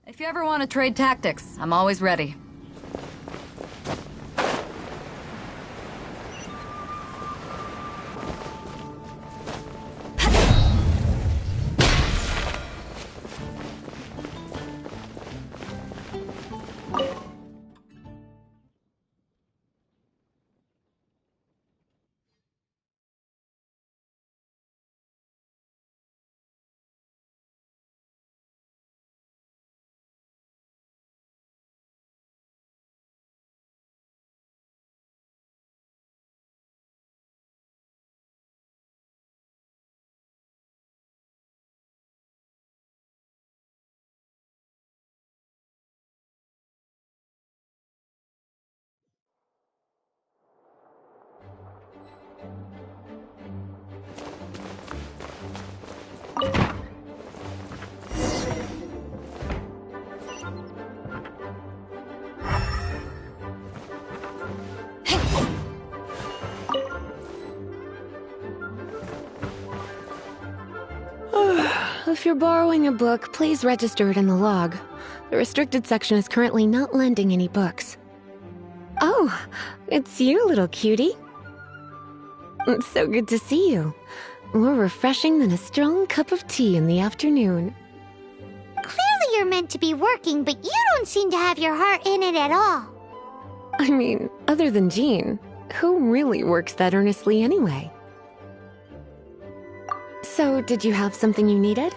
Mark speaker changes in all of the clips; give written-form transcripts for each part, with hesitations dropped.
Speaker 1: If you ever want to trade tactics, I'm always ready.
Speaker 2: If you're borrowing a book, please register it in the log. The restricted section is currently not lending any books. Oh, it's you, little cutie. It's so good to see you. More refreshing than a strong cup of tea in the afternoon.
Speaker 3: Clearly you're meant to be working, but you don't seem to have your heart in it at all.
Speaker 2: I mean, other than Jean, who really works that earnestly anyway? So, did you have something you needed?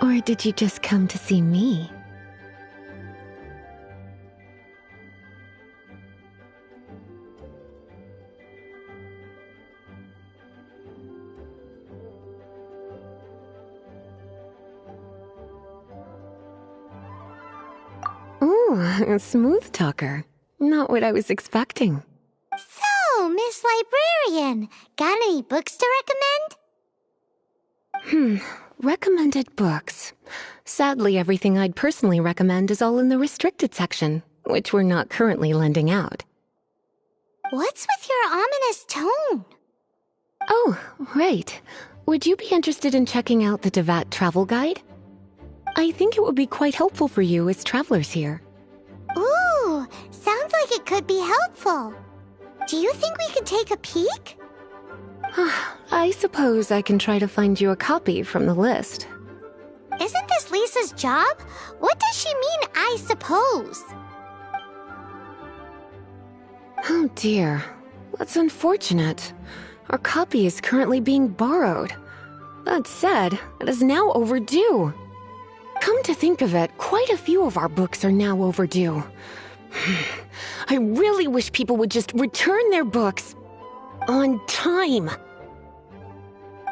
Speaker 2: Or did you just come to see me? Ooh, a smooth talker. Not what I was expecting.
Speaker 3: So, Miss Librarian, got any books to recommend?
Speaker 2: Recommended books. Sadly, everything I'd personally recommend is all in the restricted section, which we're not currently lending out.
Speaker 3: What's with your ominous tone?
Speaker 2: Oh, right. Would you be interested in checking out the Teyvat travel guide? I think it would be quite helpful for you as travelers here.
Speaker 3: Ooh, sounds like it could be helpful. Do you think we could take a peek?
Speaker 2: I suppose I can try to find you a copy from the list.
Speaker 3: Isn't this Lisa's job? What does she mean, I suppose?
Speaker 2: Oh dear, that's unfortunate. Our copy is currently being borrowed. That said, it is now overdue. Come to think of it, quite a few of our books are now overdue. I really wish people would just return their books on time.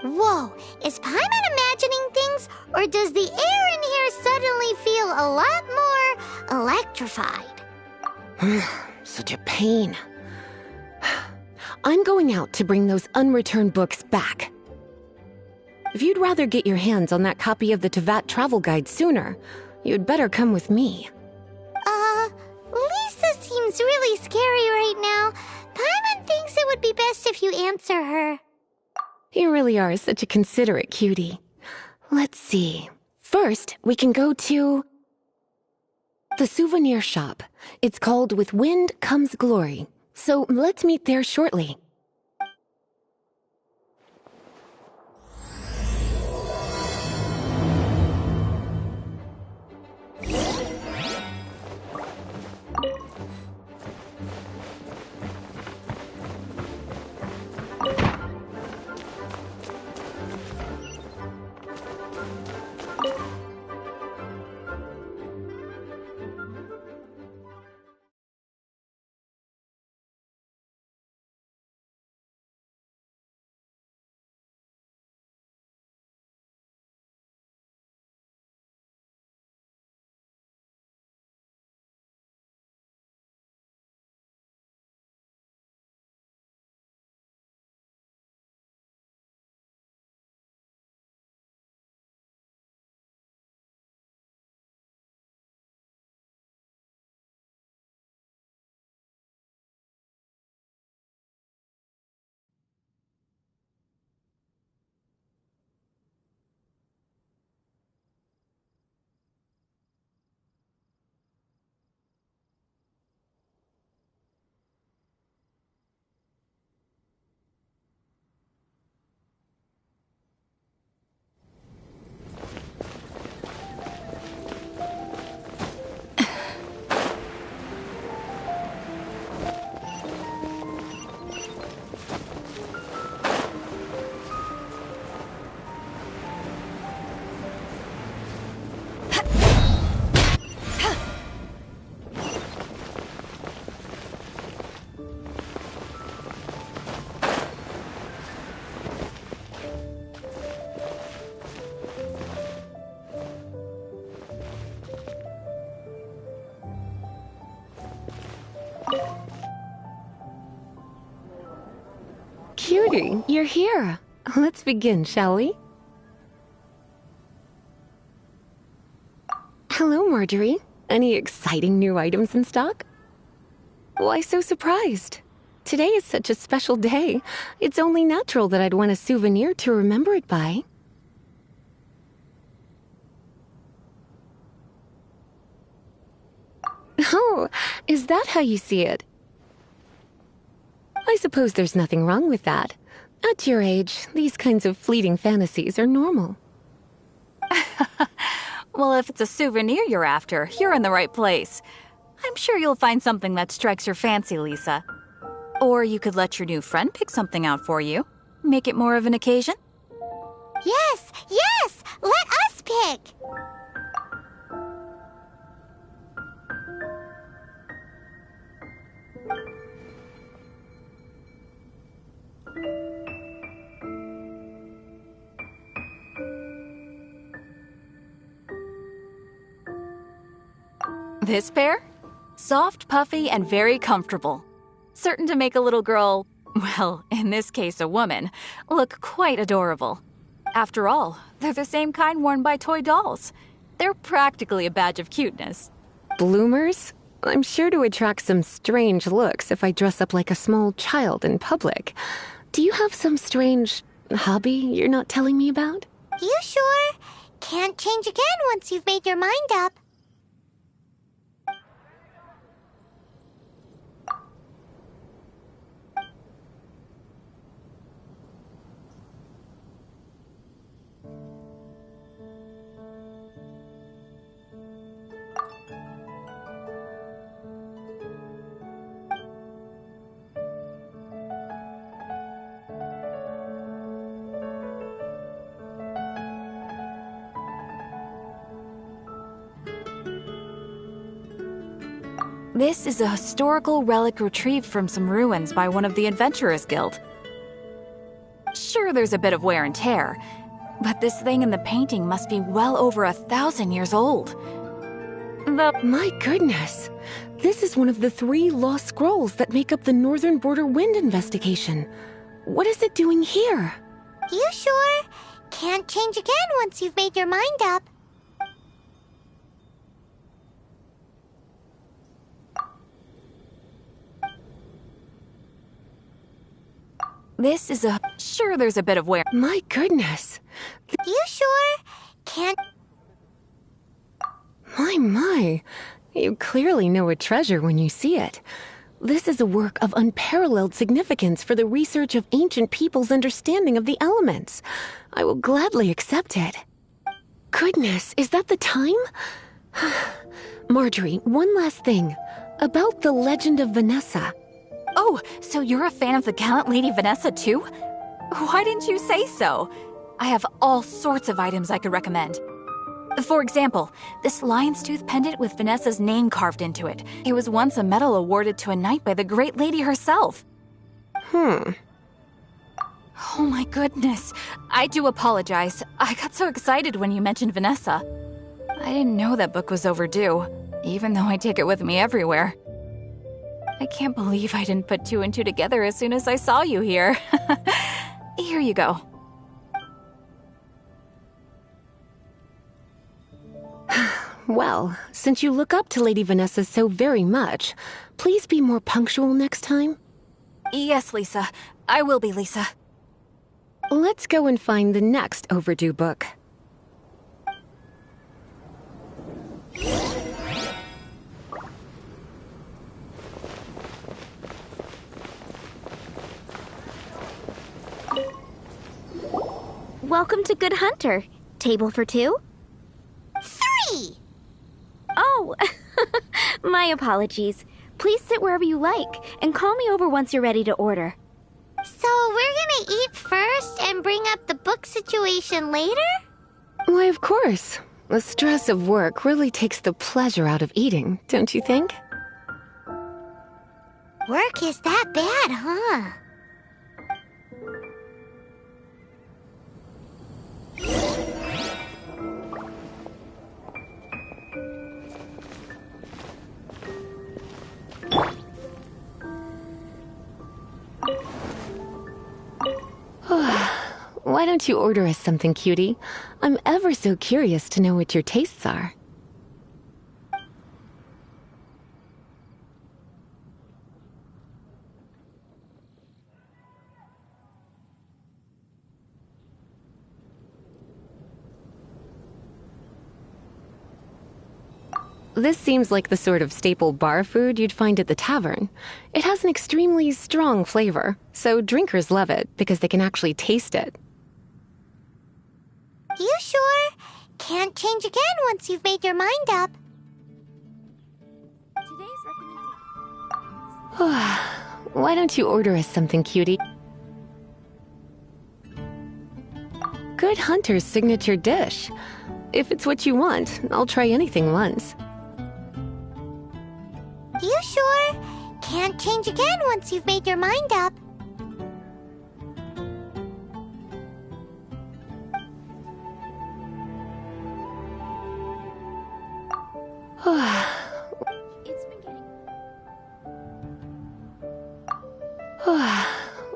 Speaker 3: Whoa, is Paimon imagining things, or does the air in here suddenly feel a lot more electrified?
Speaker 2: Such a pain. I'm going out to bring those unreturned books back. If you'd rather get your hands on that copy of the Teyvat travel guide sooner, you'd better come with me.
Speaker 3: Lisa seems really scary right now. Paimon thinks it would be best if you answer her.
Speaker 2: You really are such a considerate cutie. Let's see. First, we can go to the souvenir shop. It's called With Wind Comes Glory. So let's meet there shortly. Cutie, you're here. Let's begin, shall we? Hello, Marjorie. Any exciting new items in stock? Why so surprised? Today is such a special day. It's only natural that I'd want a souvenir to remember it by. Oh, is that how you see it? I suppose there's nothing wrong with that. At your age, these kinds of fleeting fantasies are normal.
Speaker 1: Well, if it's a souvenir you're after, you're in the right place. I'm sure you'll find something that strikes your fancy, Lisa. Or you could let your new friend pick something out for you. Make it more of an occasion.
Speaker 3: Yes, yes! Let us pick!
Speaker 1: This pair? Soft, puffy, and very comfortable. Certain to make a little girl, well, in this case a woman, look quite adorable. After all, they're the same kind worn by toy dolls. They're practically a badge of cuteness.
Speaker 2: Bloomers? I'm sure to attract some strange looks if I dress up like a small child in public. Do you have some strange hobby you're not telling me about?
Speaker 3: You sure? Can't change again once you've made your mind up.
Speaker 1: This is a historical relic retrieved from some ruins by one of the Adventurers Guild. Sure, there's a bit of wear and tear, but this thing in the painting must be well over 1,000 years old.
Speaker 2: My goodness! This is one of the 3 lost scrolls that make up the Northern Border Wind investigation. What is it doing here?
Speaker 3: You sure? Can't change again once you've made your mind up.
Speaker 1: This is a... Sure, there's a bit of wear...
Speaker 2: My goodness!
Speaker 3: You sure? Can't...
Speaker 2: My. You clearly know a treasure when you see it. This is a work of unparalleled significance for the research of ancient people's understanding of the elements. I will gladly accept it. Goodness, is that the time? Marjorie, one last thing. About the legend of Vanessa.
Speaker 1: Oh, so you're a fan of the gallant Lady Vanessa too? Why didn't you say so? I have all sorts of items I could recommend. For example, this lion's tooth pendant with Vanessa's name carved into it. It was once a medal awarded to a knight by the great lady herself. Oh my goodness. I do apologize. I got so excited when you mentioned Vanessa. I didn't know that book was overdue, even though I take it with me everywhere. I can't believe I didn't put 2 and 2 together as soon as I saw you here. Here you go.
Speaker 2: Well, since you look up to Lady Vanessa so very much, please be more punctual next time.
Speaker 1: Yes, Lisa. I will be, Lisa.
Speaker 2: Let's go and find the next overdue book.
Speaker 4: Welcome to Good Hunter. Table for 2?
Speaker 3: 3!
Speaker 4: Oh, my apologies. Please sit wherever you like, and call me over once you're ready to order.
Speaker 3: So we're gonna eat first and bring up the book situation later?
Speaker 2: Why, of course. The stress of work really takes the pleasure out of eating, don't you think?
Speaker 3: Work is that bad, huh?
Speaker 2: why don't you order us something, cutie? I'm ever so curious to know what your tastes are. This seems like the sort of staple bar food you'd find at the tavern. It has an extremely strong flavor, so drinkers love it because they can actually taste it.
Speaker 3: You sure? Can't change again once you've made your mind up.
Speaker 2: Why don't you order us something, cutie? Good Hunter's signature dish. If it's what you want, I'll try anything once.
Speaker 3: You sure? Can't change again once you've made your mind up.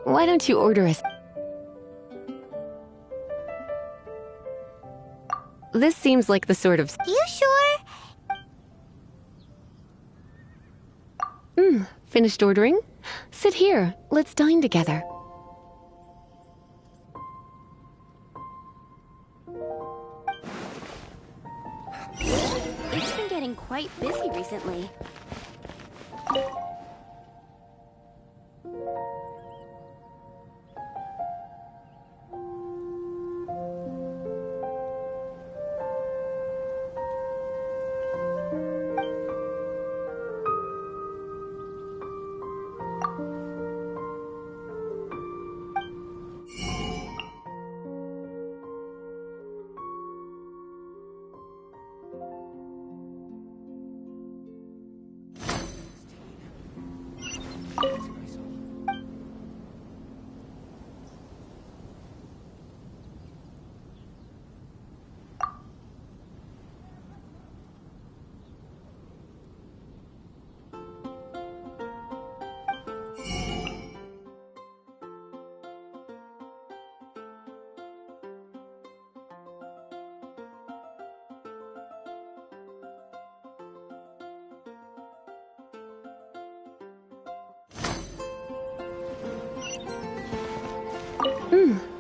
Speaker 2: Why don't you order us? This seems like the sort of...
Speaker 3: You sure?
Speaker 2: Finished ordering? Sit here. Let's dine together.
Speaker 4: It's been getting quite busy recently.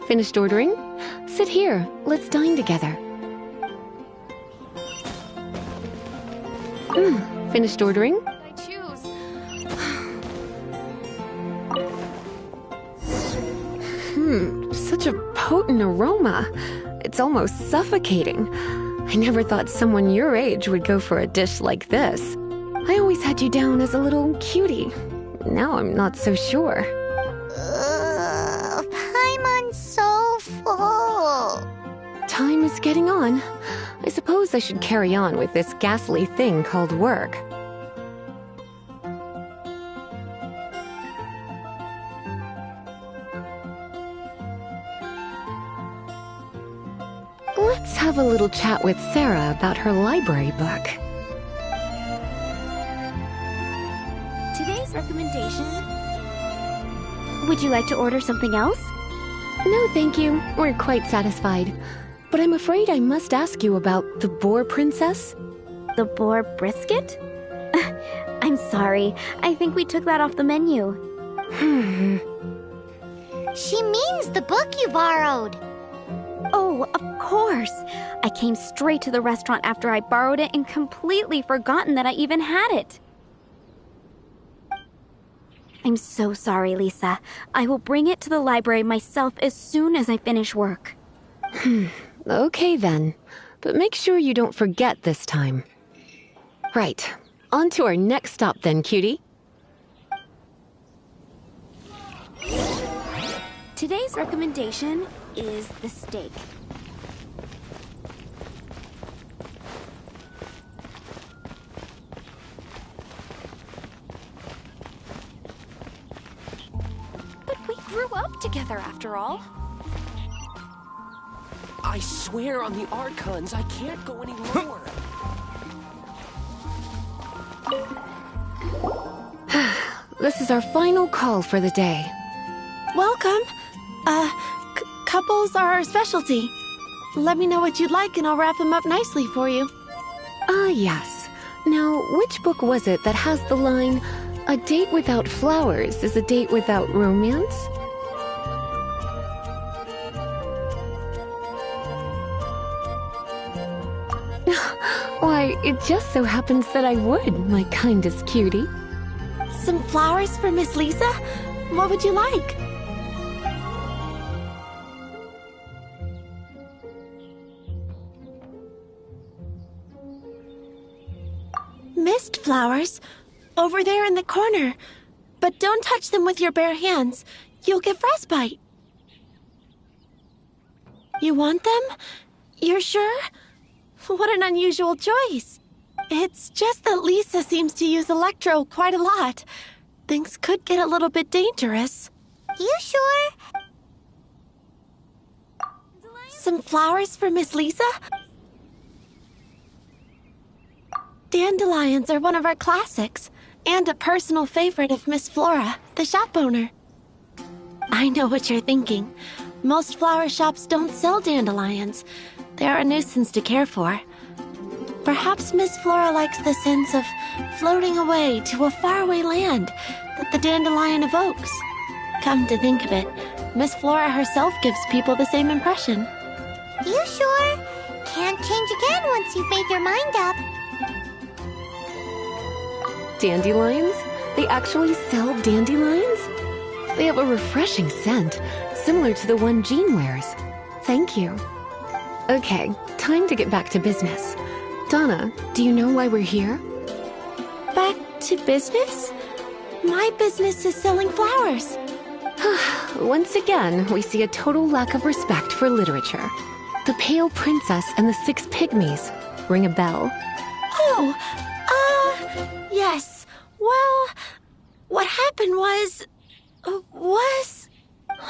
Speaker 2: Finished ordering? Sit here. Let's dine together. Finished ordering?
Speaker 1: I choose.
Speaker 2: Such a potent aroma. It's almost suffocating. I never thought someone your age would go for a dish like this. I always had you down as a little cutie. Now I'm not so sure.
Speaker 3: Paimon's so full.
Speaker 2: Time is getting on. I suppose I should carry on with this ghastly thing called work. Let's have a little chat with Sarah about her library book.
Speaker 4: Today's recommendation... Would you like to order something else?
Speaker 2: No, thank you. We're quite satisfied. But I'm afraid I must ask you about the Boar Princess.
Speaker 4: The boar brisket? I'm sorry. I think we took that off the menu.
Speaker 3: She means the book you borrowed.
Speaker 4: Oh, of course. I came straight to the restaurant after I borrowed it and completely forgotten that I even had it. I'm so sorry, Lisa. I will bring it to the library myself as soon as I finish work.
Speaker 2: Okay then. But make sure you don't forget this time. Right. On to our next stop then, cutie.
Speaker 4: Today's recommendation is the steak.
Speaker 1: But we grew up together after all.
Speaker 5: I swear on the Archons, I can't go any lower.
Speaker 2: This is our final call for the day.
Speaker 6: Welcome. Couples are our specialty. Let me know what you'd like and I'll wrap them up nicely for you.
Speaker 2: Ah, yes. Now, which book was it that has the line, "A date without flowers is a date without romance"? Why, it just so happens that I would, my kindest cutie.
Speaker 6: Some flowers for Miss Lisa? What would you like? Mist flowers? Over there in the corner. But don't touch them with your bare hands. You'll get frostbite. You want them? You're sure? What an unusual choice. It's just that Lisa seems to use Electro quite a lot. Things could get a little bit dangerous.
Speaker 3: You sure?
Speaker 6: Some flowers for Miss Lisa? Dandelions are one of our classics, and a personal favorite of Miss Flora, the shop owner. I know what you're thinking. Most flower shops don't sell dandelions. They're a nuisance to care for. Perhaps Miss Flora likes the sense of floating away to a faraway land that the dandelion evokes. Come to think of it, Miss Flora herself gives people the same impression.
Speaker 3: You sure? Can't change again once you've made your mind up.
Speaker 2: Dandelions? They actually sell dandelions? They have a refreshing scent, similar to the one Jean wears. Thank you. Okay, time to get back to business. Donna, do you know why we're here?
Speaker 6: Back to business? My business is selling flowers.
Speaker 2: Once again, we see a total lack of respect for literature. The Pale Princess and the Six Pygmies. Ring a bell?
Speaker 6: Oh, yes. Well, what happened was...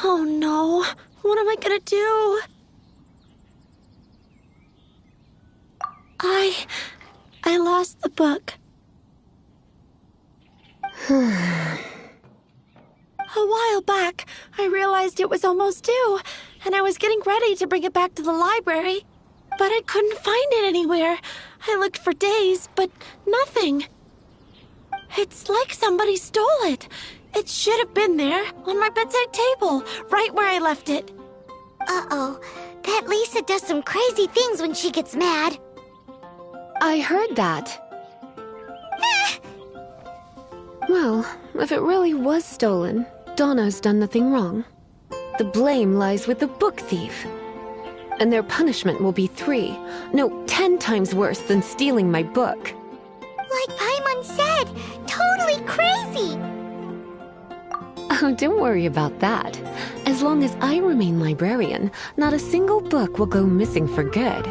Speaker 6: Oh no, what am I gonna do? I lost the book. A while back, I realized it was almost due, and I was getting ready to bring it back to the library. But I couldn't find it anywhere. I looked for days, but nothing. It's like somebody stole it. It should have been there, on my bedside table, right where I left it.
Speaker 3: Uh-oh. That Lisa does some crazy things when she gets mad.
Speaker 2: I heard that. Well, if it really was stolen, Donna's done nothing wrong. The blame lies with the book thief. And their punishment will be 10 times worse than stealing my book.
Speaker 3: Like Paimon said, totally crazy.
Speaker 2: Oh, don't worry about that. As long as I remain librarian, not a single book will go missing for good.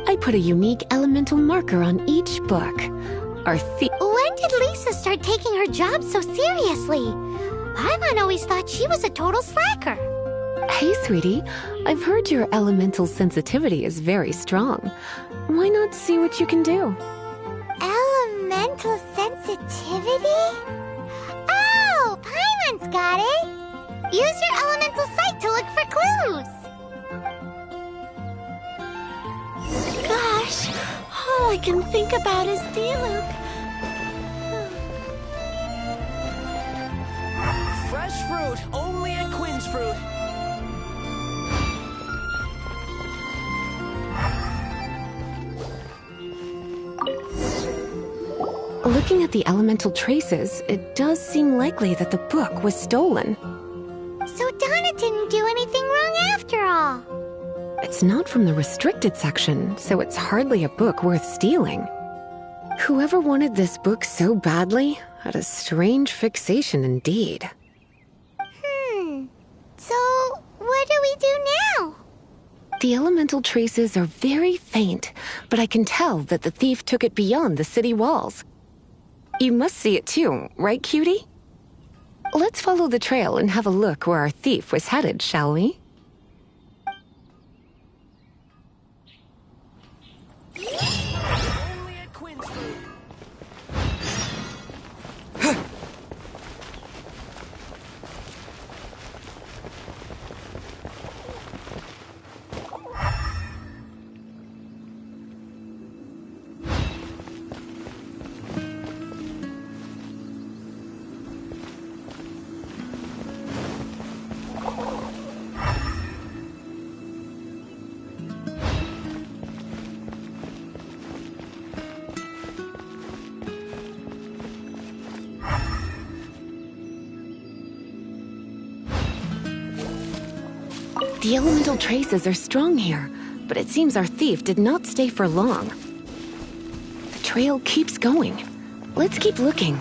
Speaker 2: I put a unique elemental marker on each book. Our thief...
Speaker 3: When did Lisa start taking her job so seriously? Paimon always thought she was a total slacker.
Speaker 2: Hey, sweetie. I've heard your elemental sensitivity is very strong. Why not see what you can do?
Speaker 3: Elemental sensitivity? Oh, Paimon's got it! Use your elemental sight to look for clues!
Speaker 6: Gosh, all I can think about is Diluc.
Speaker 5: Fresh fruit, only at Quinn's Fruit.
Speaker 2: Looking at the elemental traces, it does seem likely that the book was stolen.
Speaker 3: So Donna didn't do anything wrong after all.
Speaker 2: It's not from the restricted section, so it's hardly a book worth stealing. Whoever wanted this book so badly had a strange fixation indeed.
Speaker 3: So, what do we do now?
Speaker 2: The elemental traces are very faint, but I can tell that the thief took it beyond the city walls. You must see it too, right, cutie? Let's follow the trail and have a look where our thief was headed, shall we?
Speaker 5: Only at Quinn's Fruit.
Speaker 2: The elemental traces are strong here, but it seems our thief did not stay for long. The trail keeps going. Let's keep looking.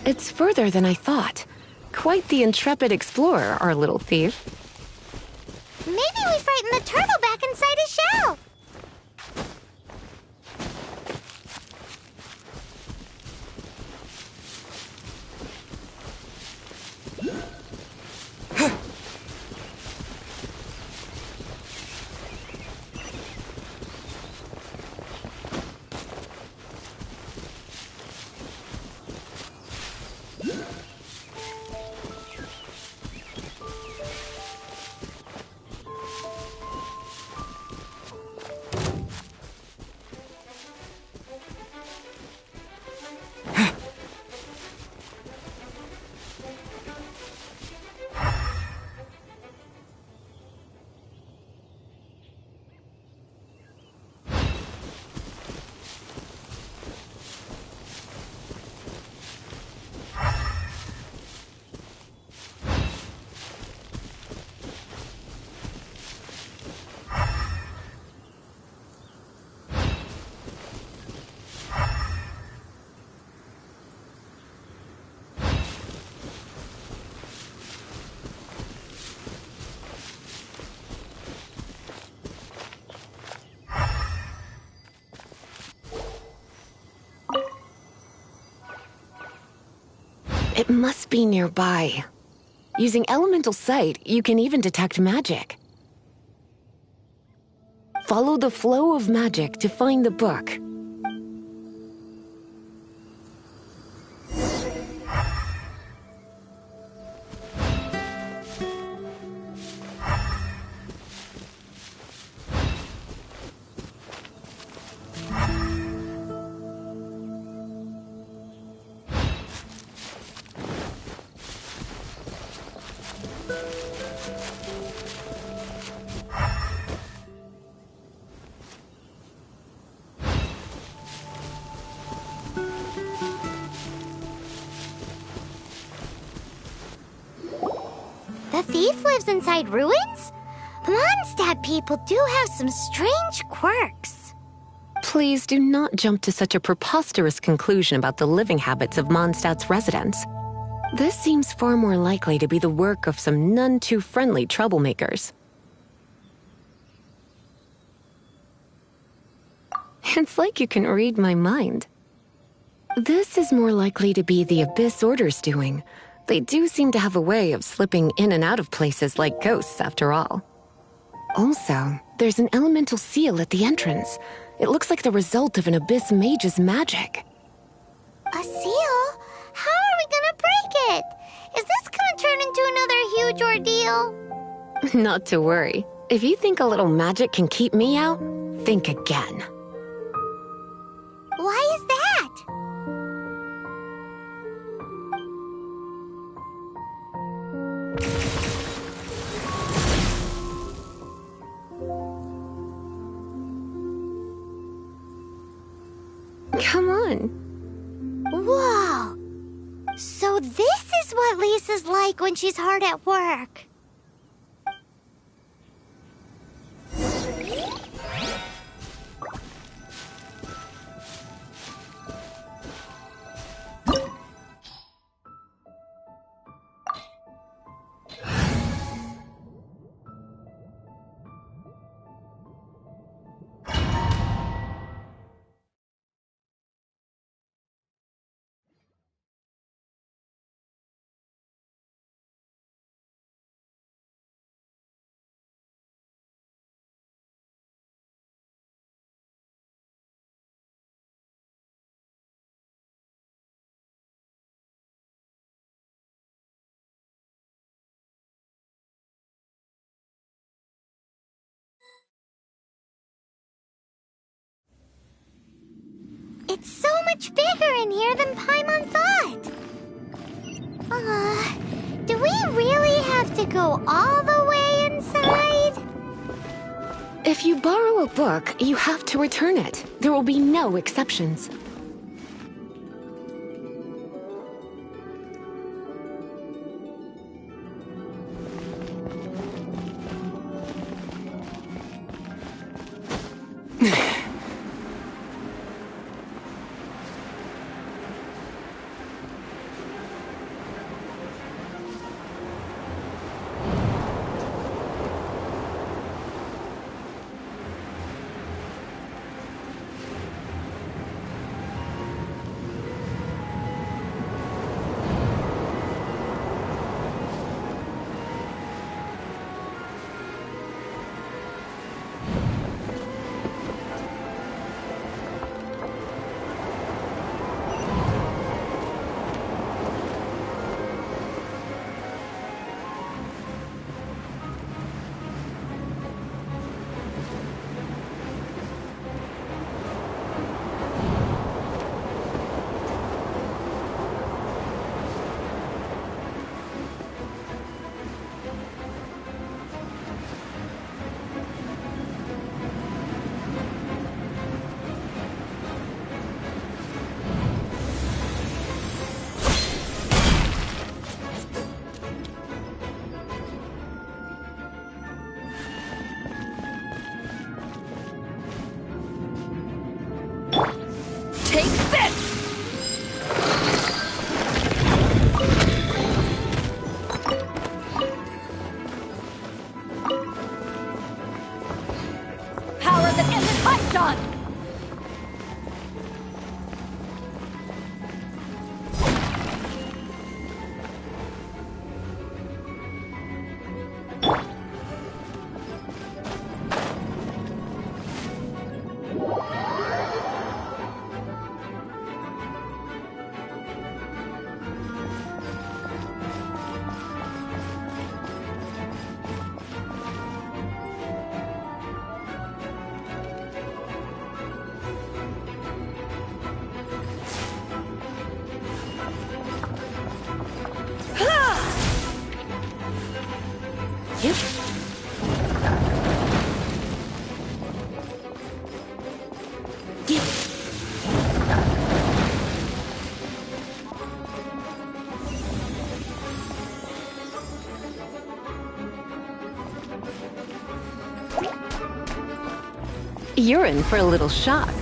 Speaker 2: It's further than I thought. Quite the intrepid explorer, our little thief.
Speaker 3: Maybe we frightened the turtle back inside his shell.
Speaker 2: It must be nearby. Using elemental sight, you can even detect magic. Follow the flow of magic to find the book.
Speaker 3: The thief lives inside ruins? Mondstadt people do have some strange quirks.
Speaker 2: Please do not jump to such a preposterous conclusion about the living habits of Mondstadt's residents. This seems far more likely to be the work of some none-too-friendly troublemakers. It's like you can read my mind. This is more likely to be the Abyss Order's doing. They do seem to have a way of slipping in and out of places like ghosts, after all. Also, there's an elemental seal at the entrance. It looks like the result of an Abyss mage's magic.
Speaker 3: A seal? How are we gonna break it? Is this gonna turn into another huge ordeal?
Speaker 2: Not to worry. If you think a little magic can keep me out, think again.
Speaker 3: Why is that?
Speaker 2: Come on.
Speaker 3: Whoa! So this is what Lisa's like when she's hard at work. It's so much bigger in here than Paimon thought. Do we really have to go all the way inside?
Speaker 2: If you borrow a book, you have to return it. There will be no exceptions.
Speaker 1: Take this! Power that isn't Python!
Speaker 2: Yep. You're in for a little shock.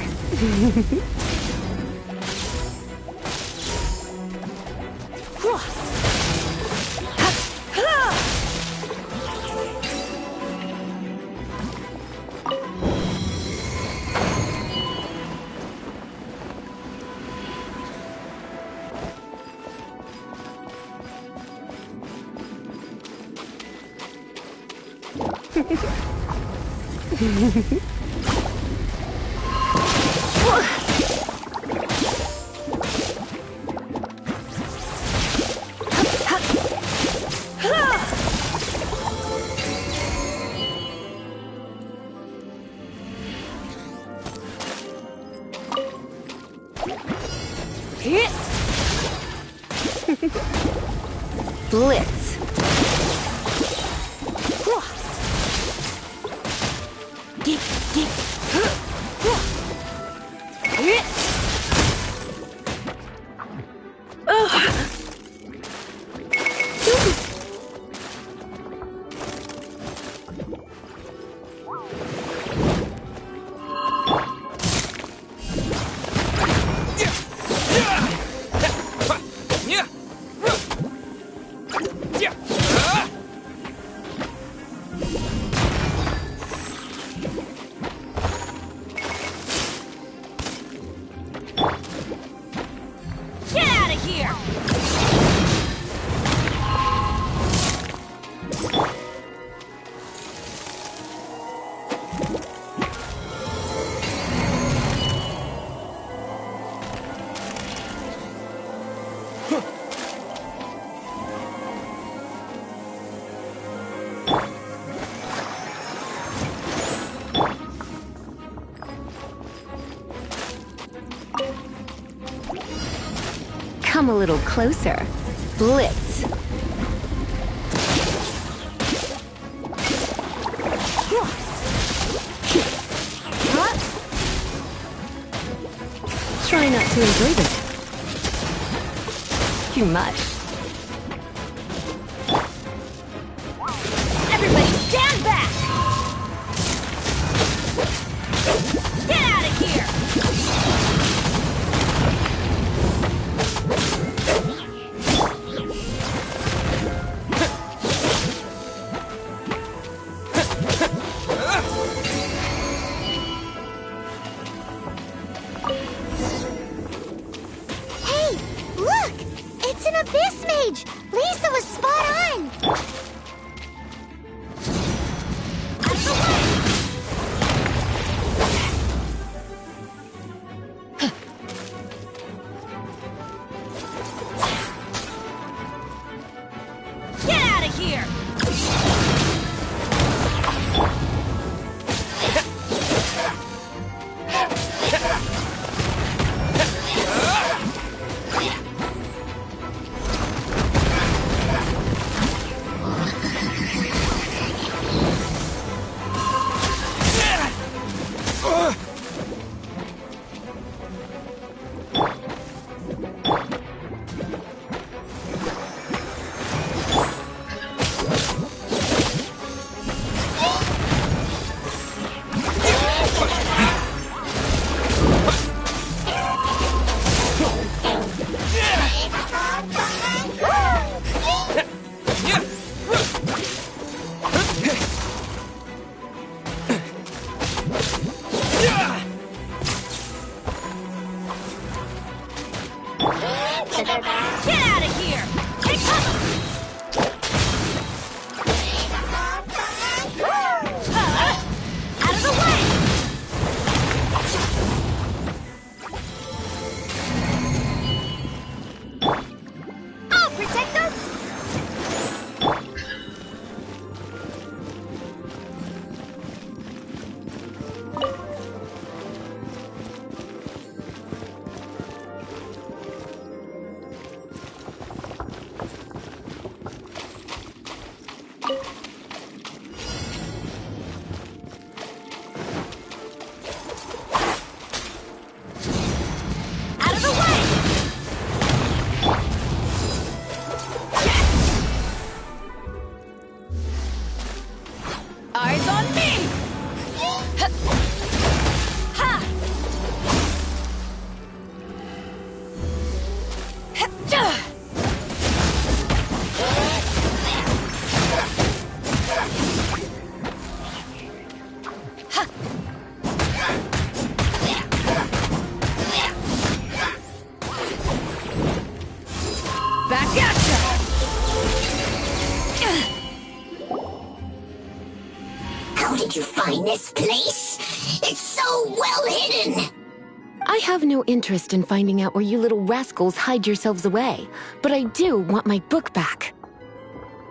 Speaker 2: Blitz. Come a little closer. Blitz. Try not to enjoy this too much.
Speaker 1: Everybody stand back! Get out of here!
Speaker 3: Hey, look! It's an Abyss Mage! Lisa was spot on! Out of the way!
Speaker 1: Get out of here! Get out of here! Take cover! Out of the way! I'll protect us! Out of the way! Eyes on me! Ha! Back at ya!
Speaker 3: How did you find this place? It's so well hidden!
Speaker 2: I have no interest in finding out where you little rascals hide yourselves away, but I do want my book back.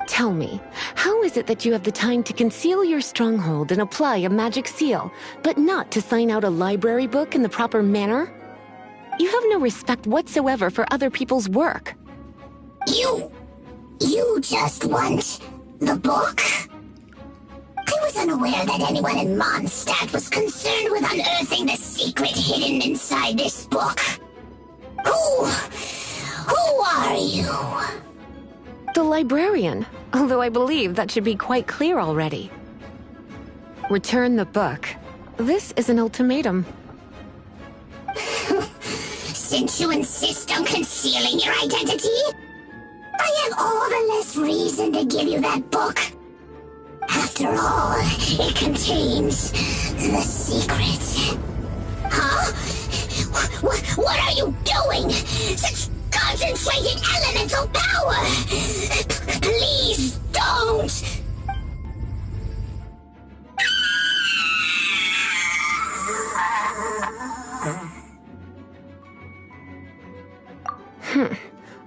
Speaker 2: Tell me, how is it that you have the time to conceal your stronghold and apply a magic seal, but not to sign out a library book in the proper manner? You have no respect whatsoever for other people's work.
Speaker 3: You just want the book? I was unaware that anyone in Mondstadt was concerned with unearthing the secret hidden inside this book. Who are you?
Speaker 2: The librarian, although I believe that should be quite clear already. Return the book. This is an ultimatum.
Speaker 3: Since you insist on concealing your identity, I have all the less reason to give you that book. After all, it contains the secret. Huh? What are you doing? Such concentrated elemental power! Please don't!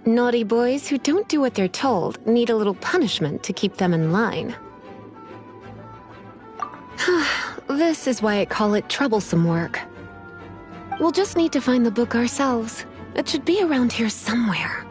Speaker 2: Naughty boys who don't do what they're told need a little punishment to keep them in line. This is why I call it troublesome work. We'll just need to find the book ourselves. It should be around here somewhere.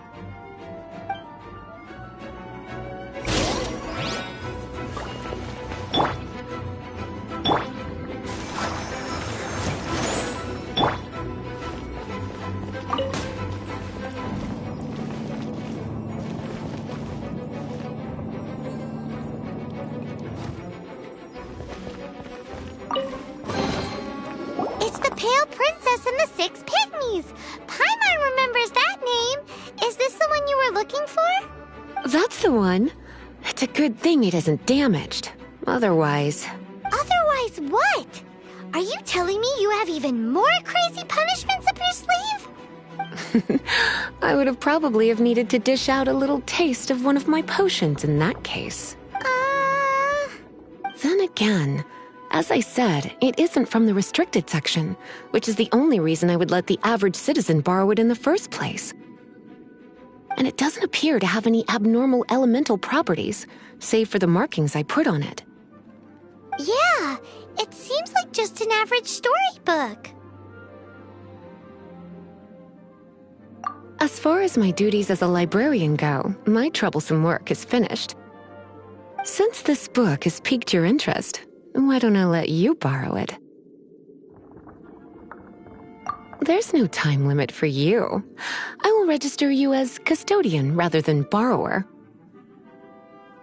Speaker 3: It's the Pale Princess and the Six Pygmies! Paimon remembers that name! Is this the one you were looking for?
Speaker 2: That's the one. It's a good thing it isn't damaged. Otherwise...
Speaker 3: Otherwise what? Are you telling me you have even more crazy punishments up your sleeve?
Speaker 2: I would have probably have needed to dish out a little taste of one of my potions in that case. Then again, as I said, it isn't from the restricted section, which is the only reason I would let the average citizen borrow it in the first place. And it doesn't appear to have any abnormal elemental properties, save for the markings I put on it.
Speaker 3: Yeah, it seems like just an average storybook.
Speaker 2: As far as my duties as a librarian go, my troublesome work is finished. Since this book has piqued your interest, why don't I let you borrow it? There's no time limit for you. I will register you as custodian rather than borrower.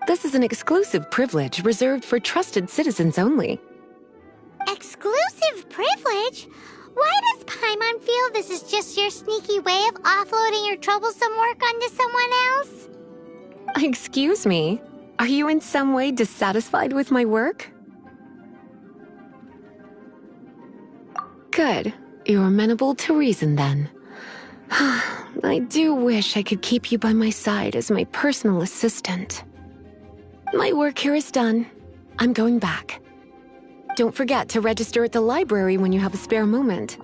Speaker 2: This is an exclusive privilege reserved for trusted citizens only.
Speaker 3: Exclusive privilege? Why does Paimon feel this is just your sneaky way of offloading your troublesome work onto someone else?
Speaker 2: Excuse me, are you in some way dissatisfied with my work? Good. You're amenable to reason, then. I do wish I could keep you by my side as my personal assistant. My work here is done. I'm going back. Don't forget to register at the library when you have a spare moment.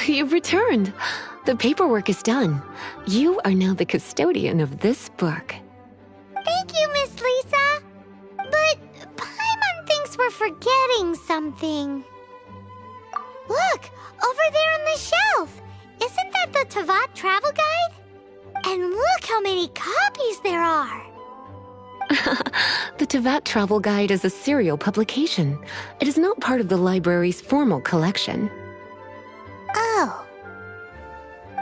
Speaker 2: You've returned. The paperwork is done. You are now the custodian of this book.
Speaker 3: Thank you, Miss Lisa. But Paimon thinks we're forgetting something. Look, over there on the shelf. Isn't that the Tavat travel guide? And look how many copies there are.
Speaker 2: The Tavat Travel Guide is a serial publication. It is not part of the library's formal collection.
Speaker 3: Oh.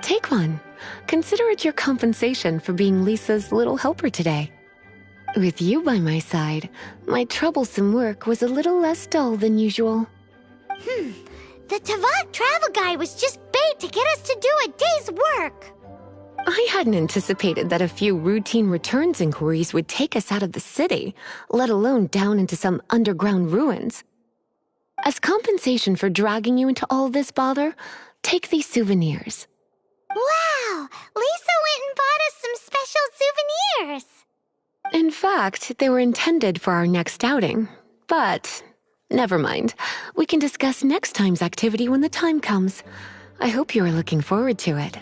Speaker 2: Take one. Consider it your compensation for being Lisa's little helper today. With you by my side, my troublesome work was a little less dull than usual.
Speaker 3: The Tavat travel guide was just bait to get us to do a day's work.
Speaker 2: I hadn't anticipated that a few routine returns inquiries would take us out of the city, let alone down into some underground ruins. As compensation for dragging you into all this bother, take these souvenirs.
Speaker 3: Wow! Lisa went and bought us some special souvenirs.
Speaker 2: In fact, they were intended for our next outing. But never mind. We can discuss next time's activity when the time comes. I hope you are looking forward to it.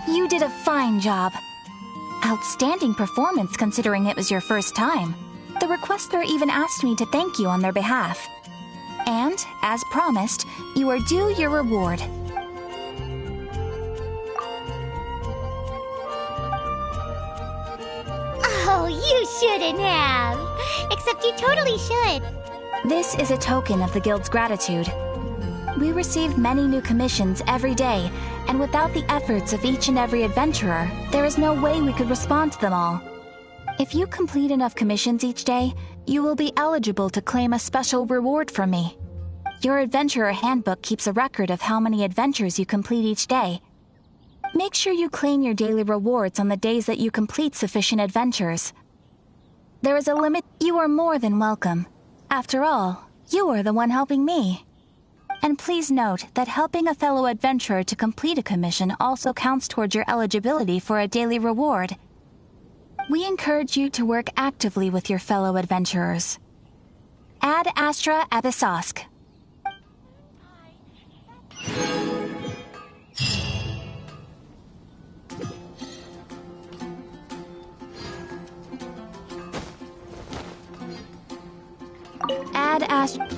Speaker 1: You did a fine job. Outstanding performance considering it was your first time. The requester even asked me to thank you on their behalf. And, as promised, you are due your reward.
Speaker 4: Oh, you shouldn't have. Except you totally should.
Speaker 1: This is a token of the Guild's gratitude. We receive many new commissions every day, and without the efforts of each and every adventurer, there is no way we could respond to them all. If you complete enough commissions each day, you will be eligible to claim a special reward from me. Your adventurer handbook keeps a record of how many adventures you complete each day. Make sure you claim your daily rewards on the days that you complete sufficient adventures. There is a limit. You are more than welcome. After all, you are the one helping me. And please note that helping a fellow adventurer to complete a commission also counts towards your eligibility for a daily reward. We encourage you to work actively with your fellow adventurers. Ad Astra Abyssosque. Ad Astra...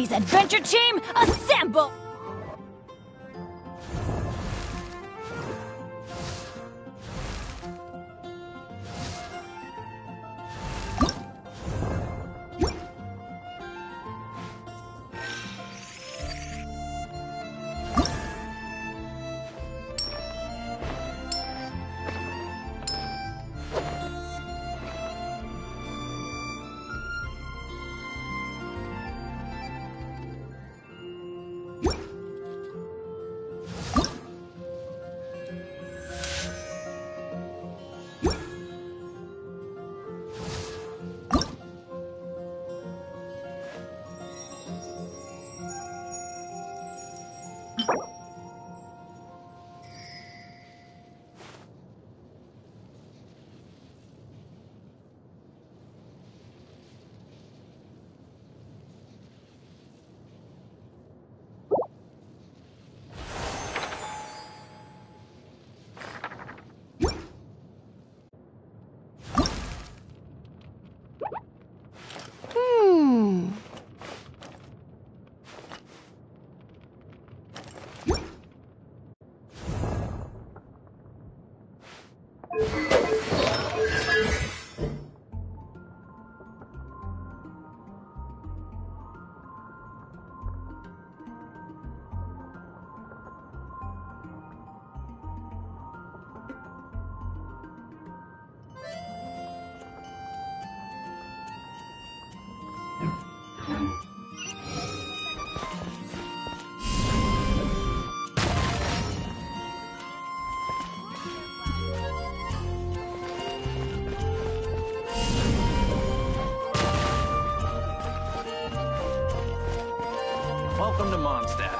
Speaker 1: Kirby's Adventure Team, assemble!
Speaker 5: Welcome to Mondstadt.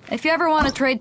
Speaker 1: If you ever want to trade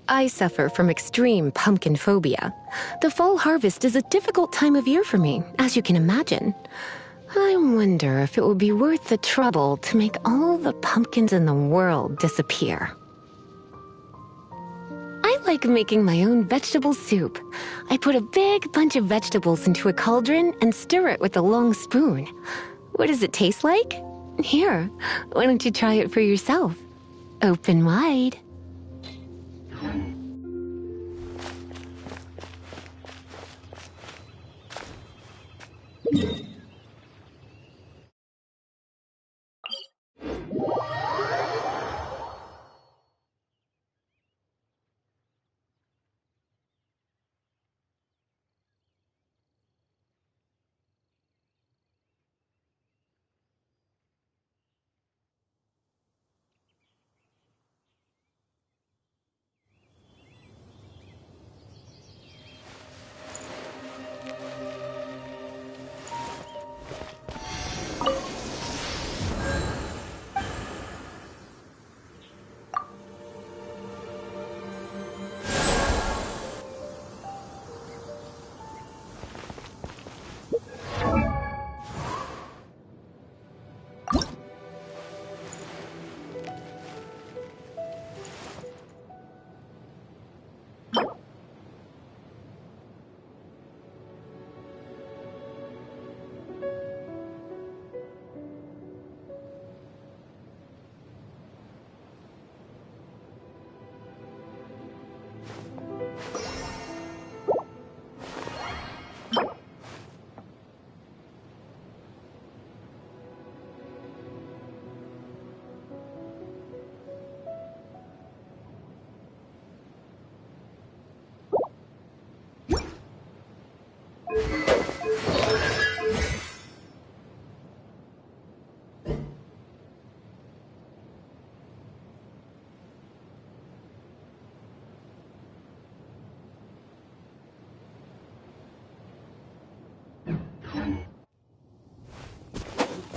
Speaker 2: I suffer from extreme pumpkin phobia. The fall harvest is a difficult time of year for me, as you can imagine. I wonder if it would be worth the trouble to make all the pumpkins in the world disappear. I like making my own vegetable soup. I put a big bunch of vegetables into a cauldron and stir it with a long spoon. What does it taste like? Here, why don't you try it for yourself? Open wide.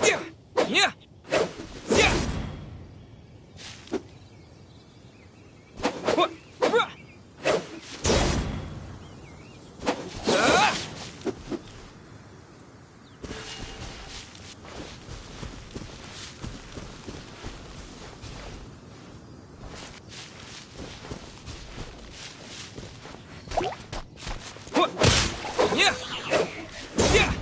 Speaker 5: Yeah! Yeah! What? Yeah! Yeah!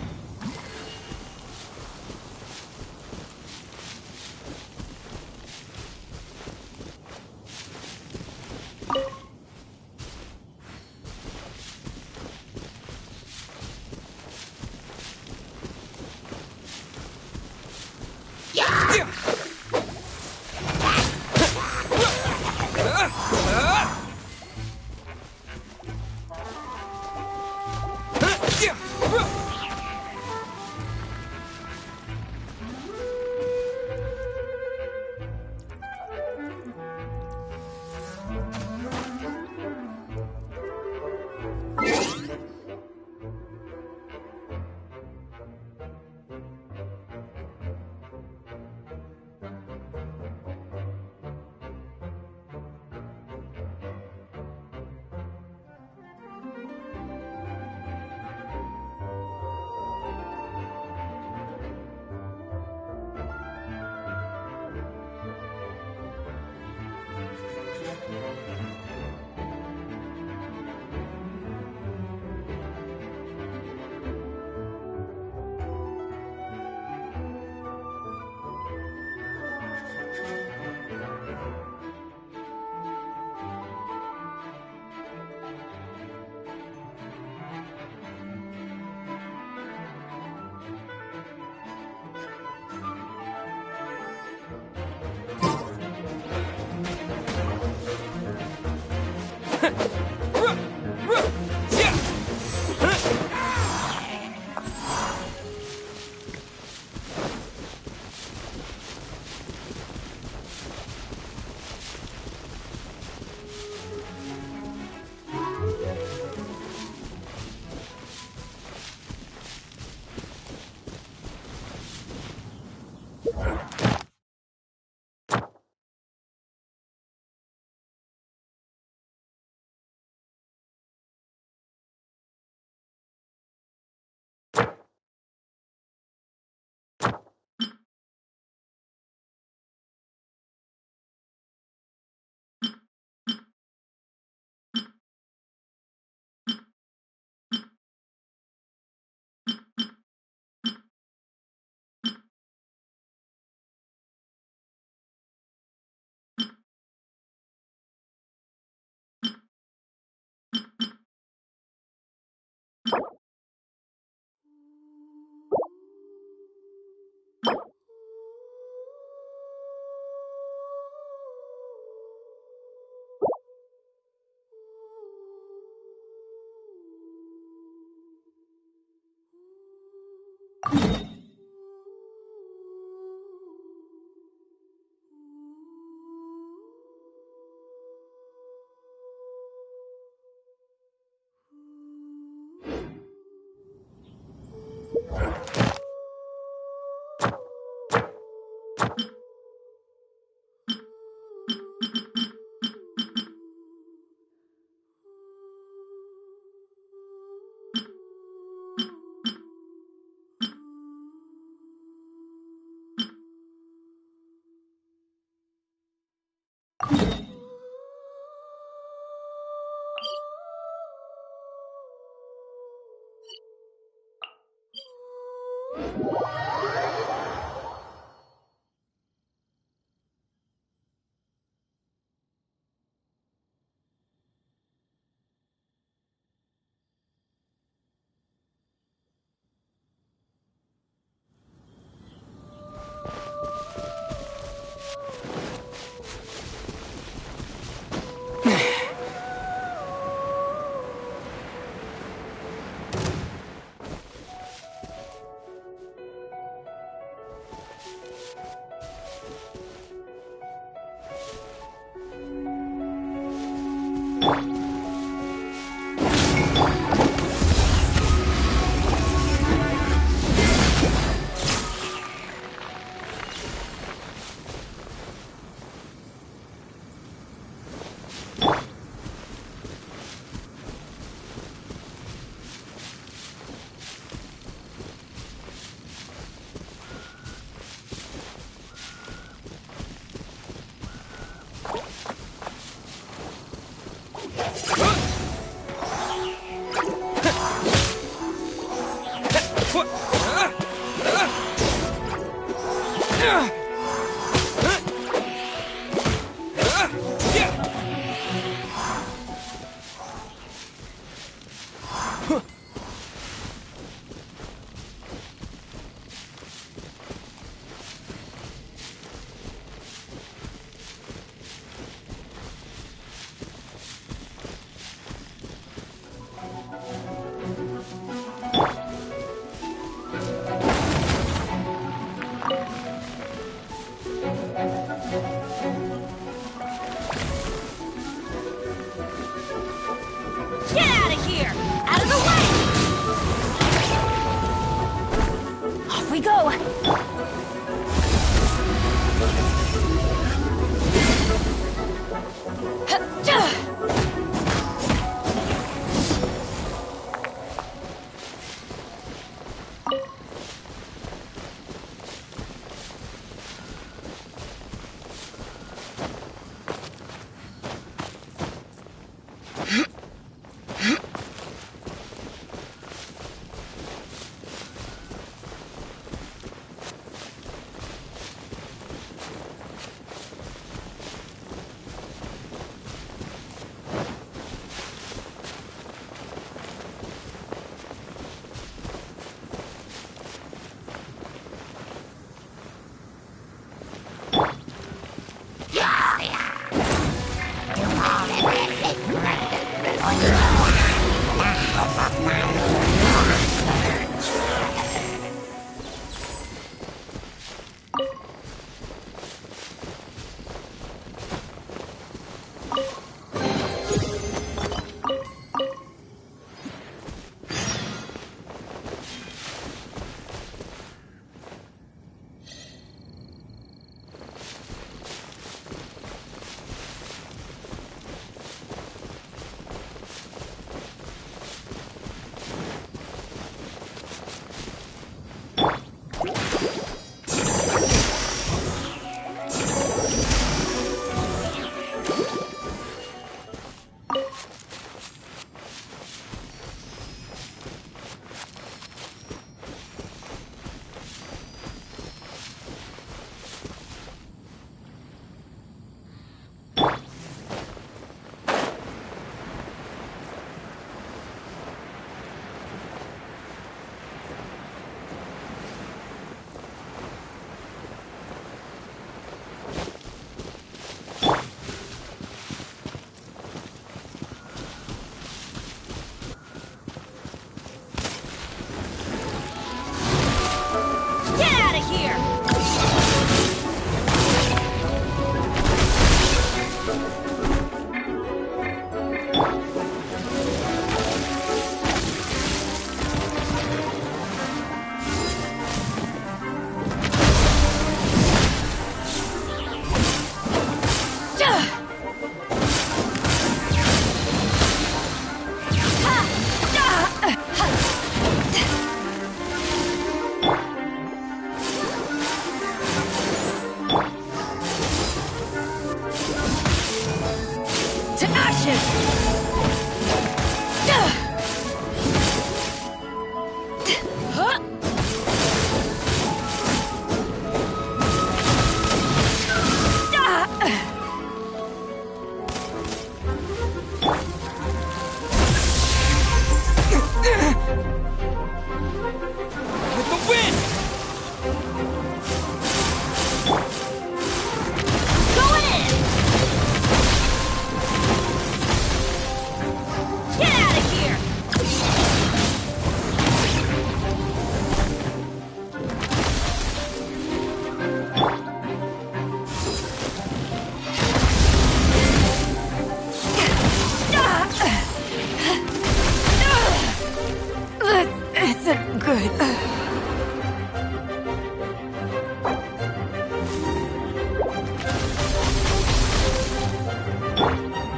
Speaker 1: Good.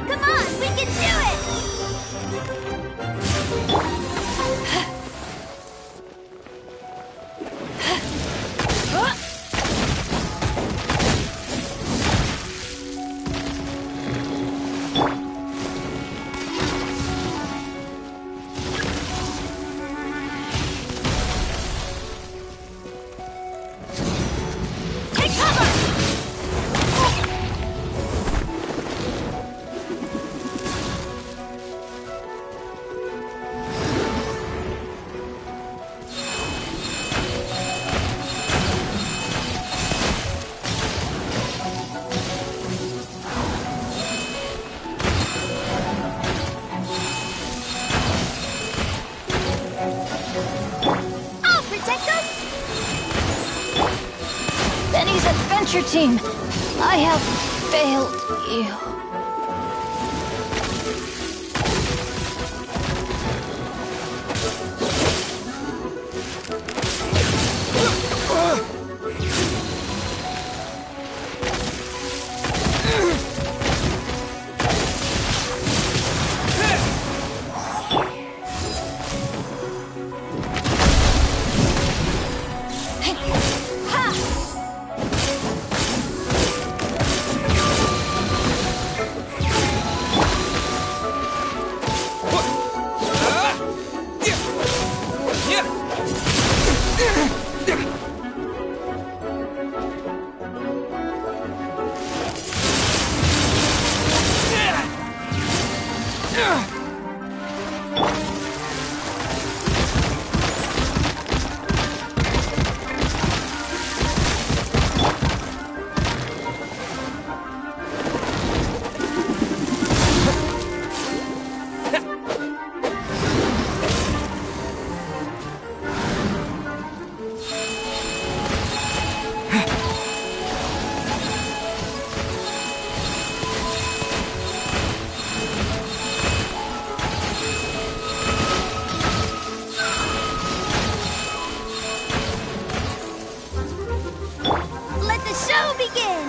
Speaker 4: Come on, we can do it! Take cover! I'll protect us!
Speaker 1: Benny's adventure team, I have failed you.
Speaker 4: Let the show begin!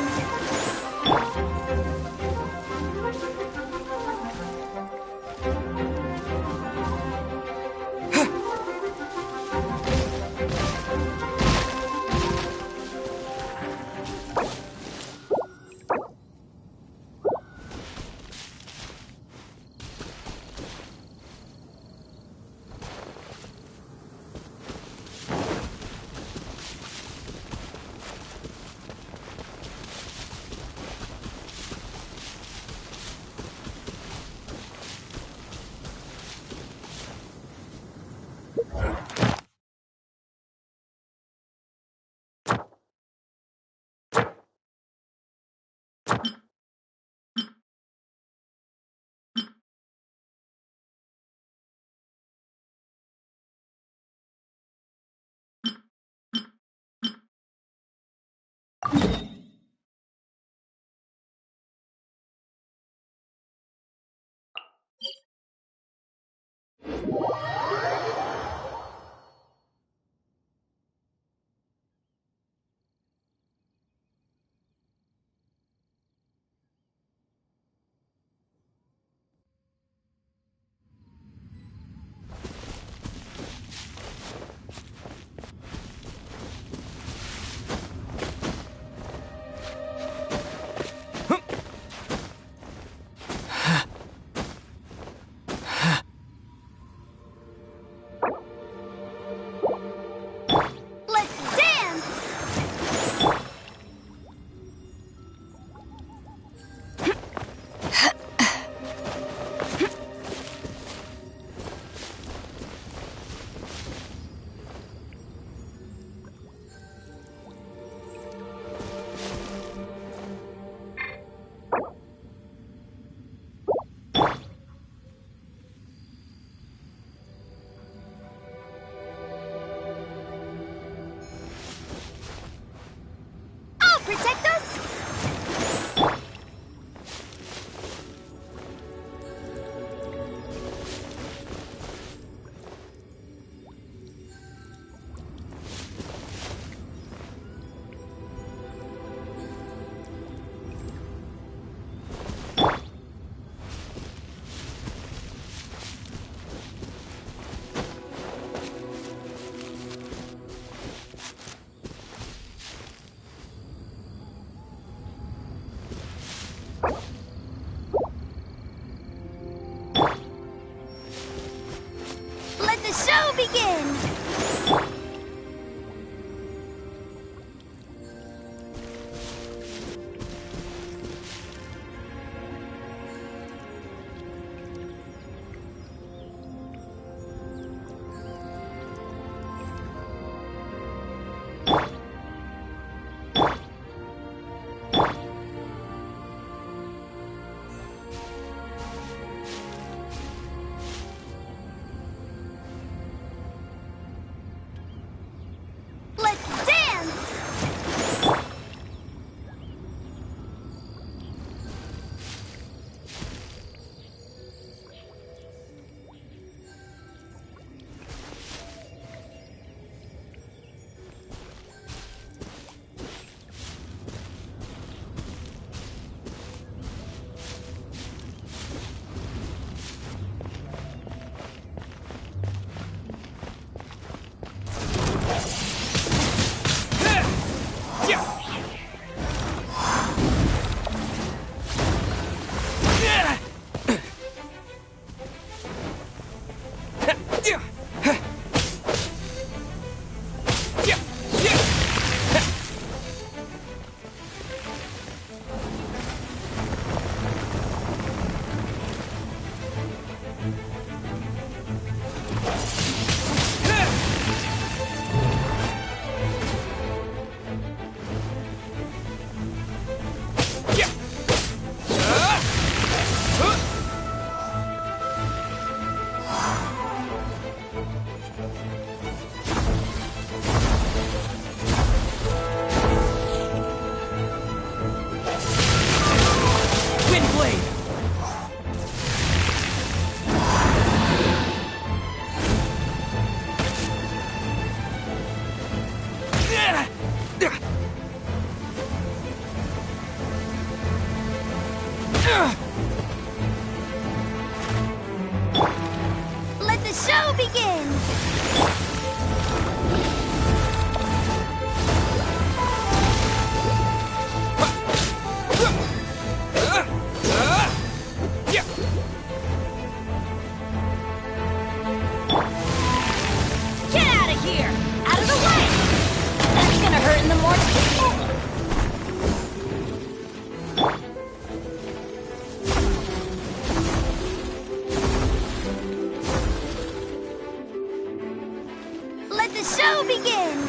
Speaker 4: let the show begin!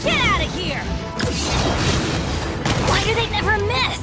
Speaker 1: Get out of here! Why do they never miss?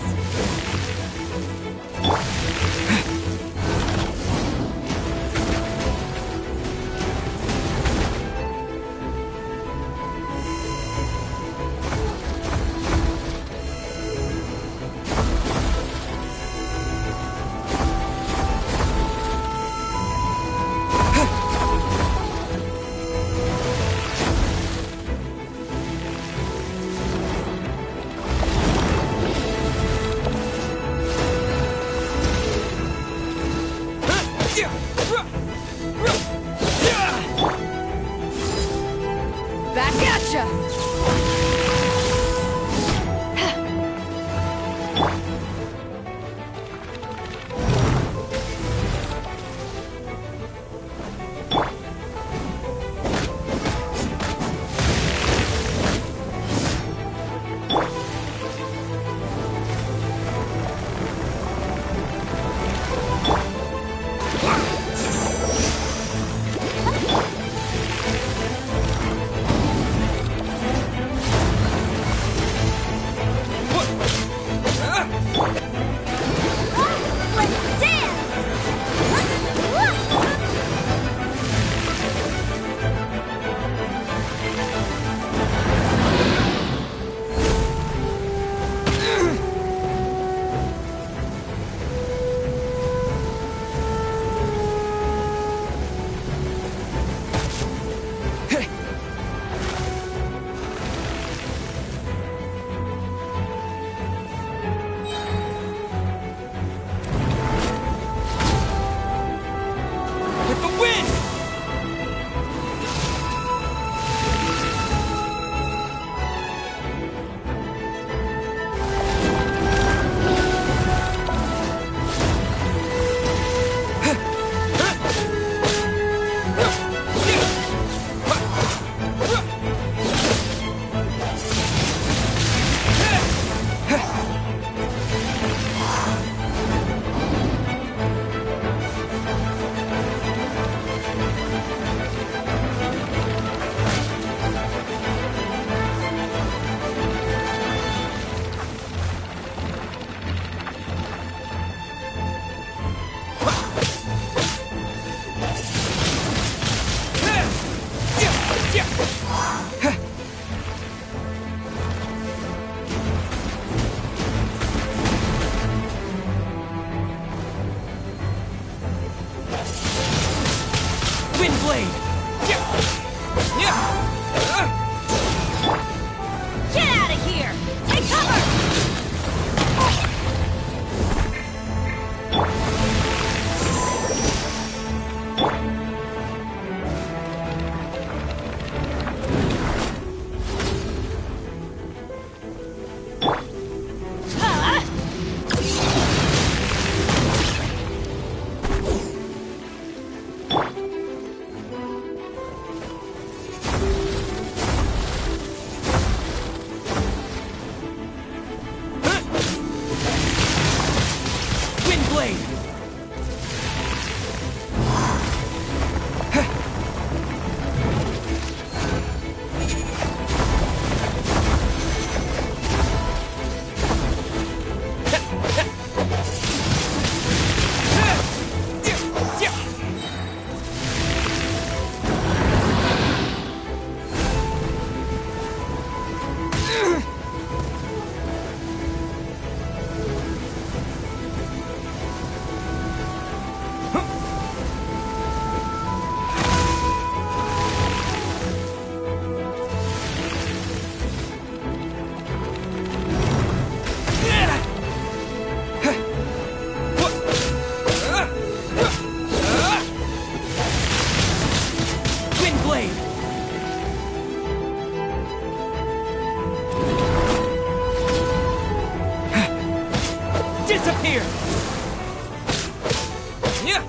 Speaker 1: Back at ya! Let's
Speaker 5: With the wind! Wind blade!
Speaker 1: Get out of here! Take cover!
Speaker 5: Wind blade! Wind blade! Disappear! Yeah!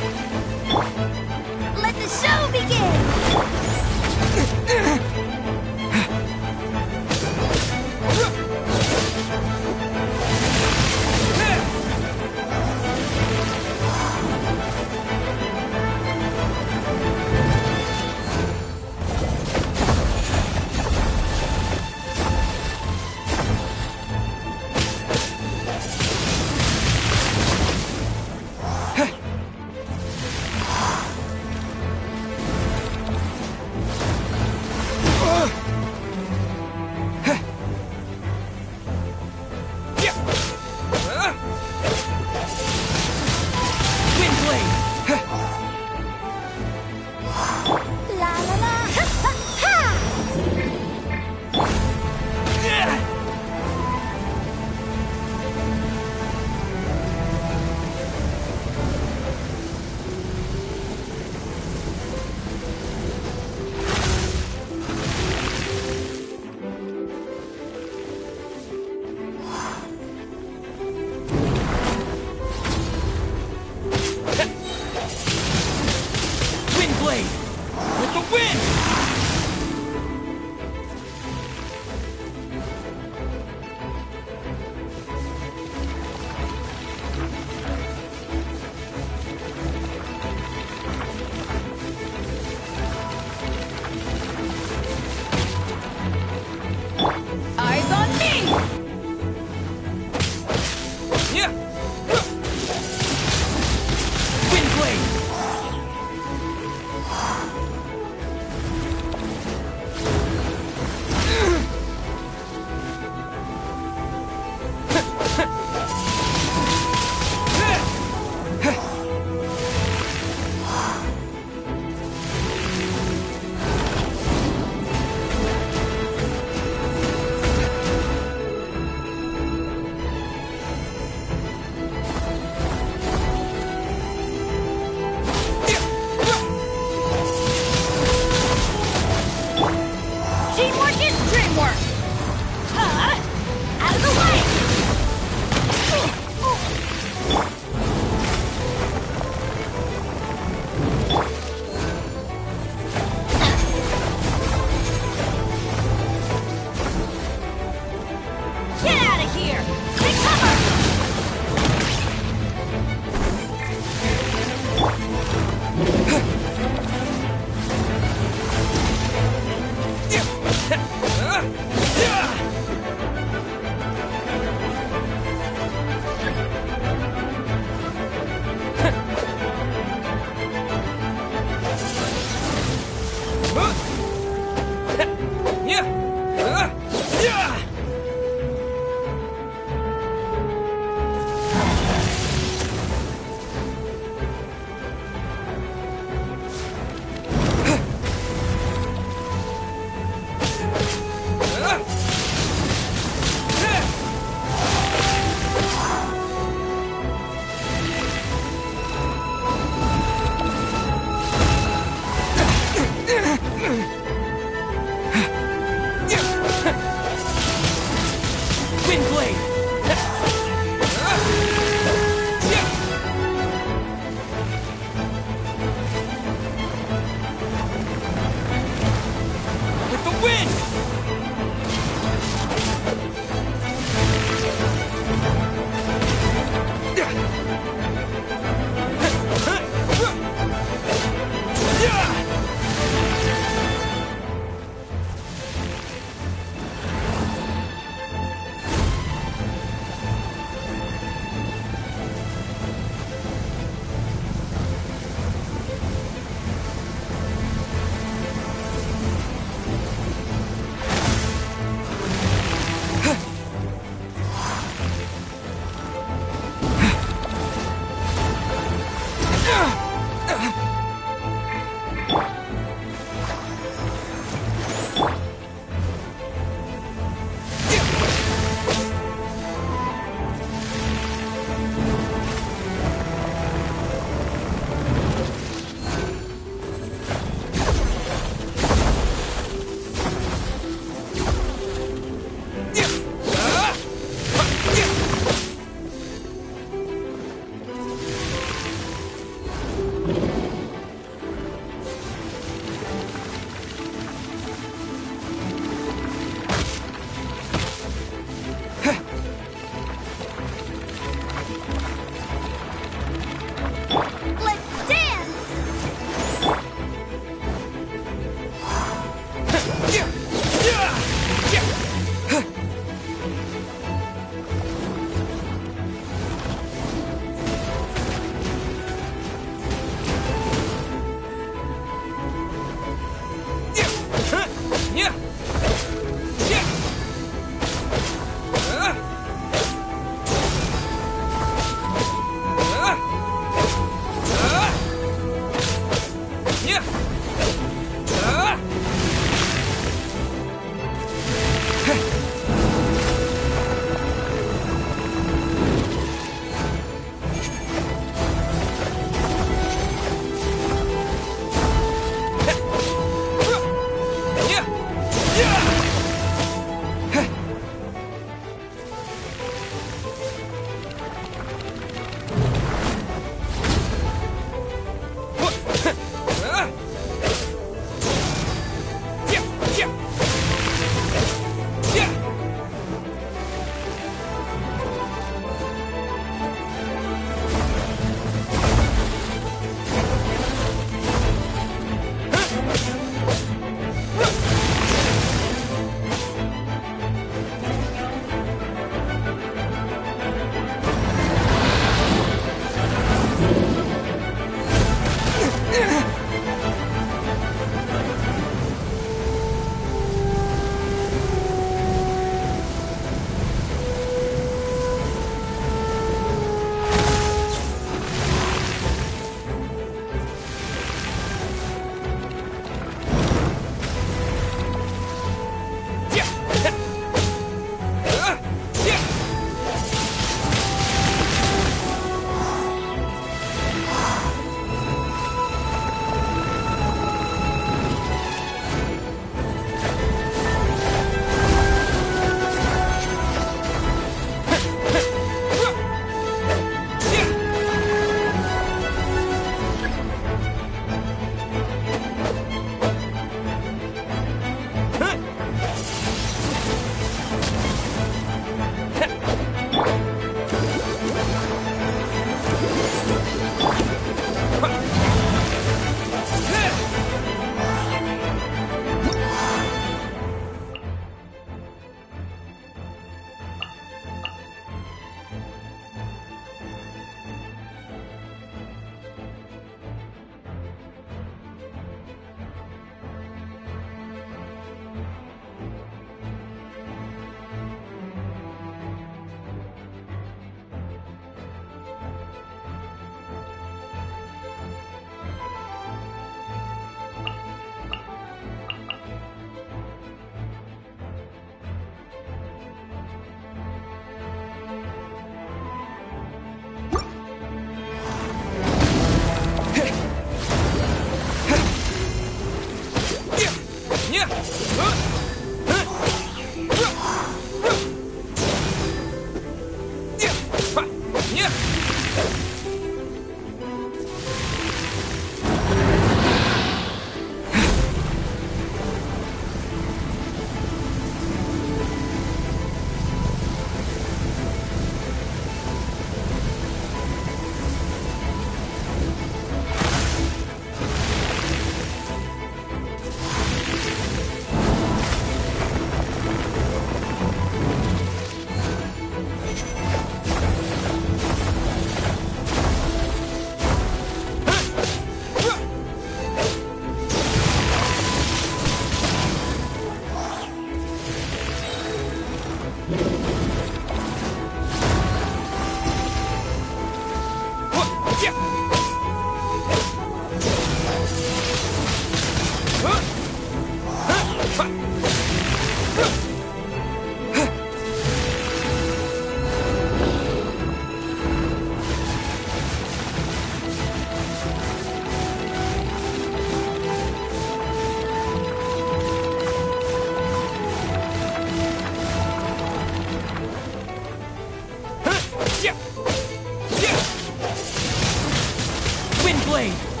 Speaker 5: Windblade!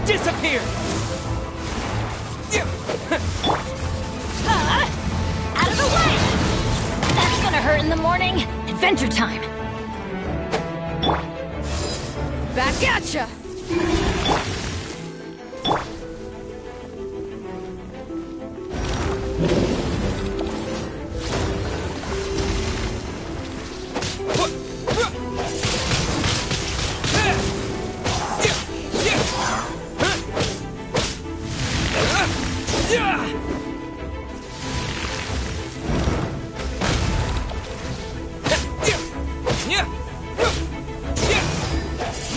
Speaker 5: Disappear!
Speaker 1: Out of the way! That's gonna hurt in the morning. Adventure time. Back at ya!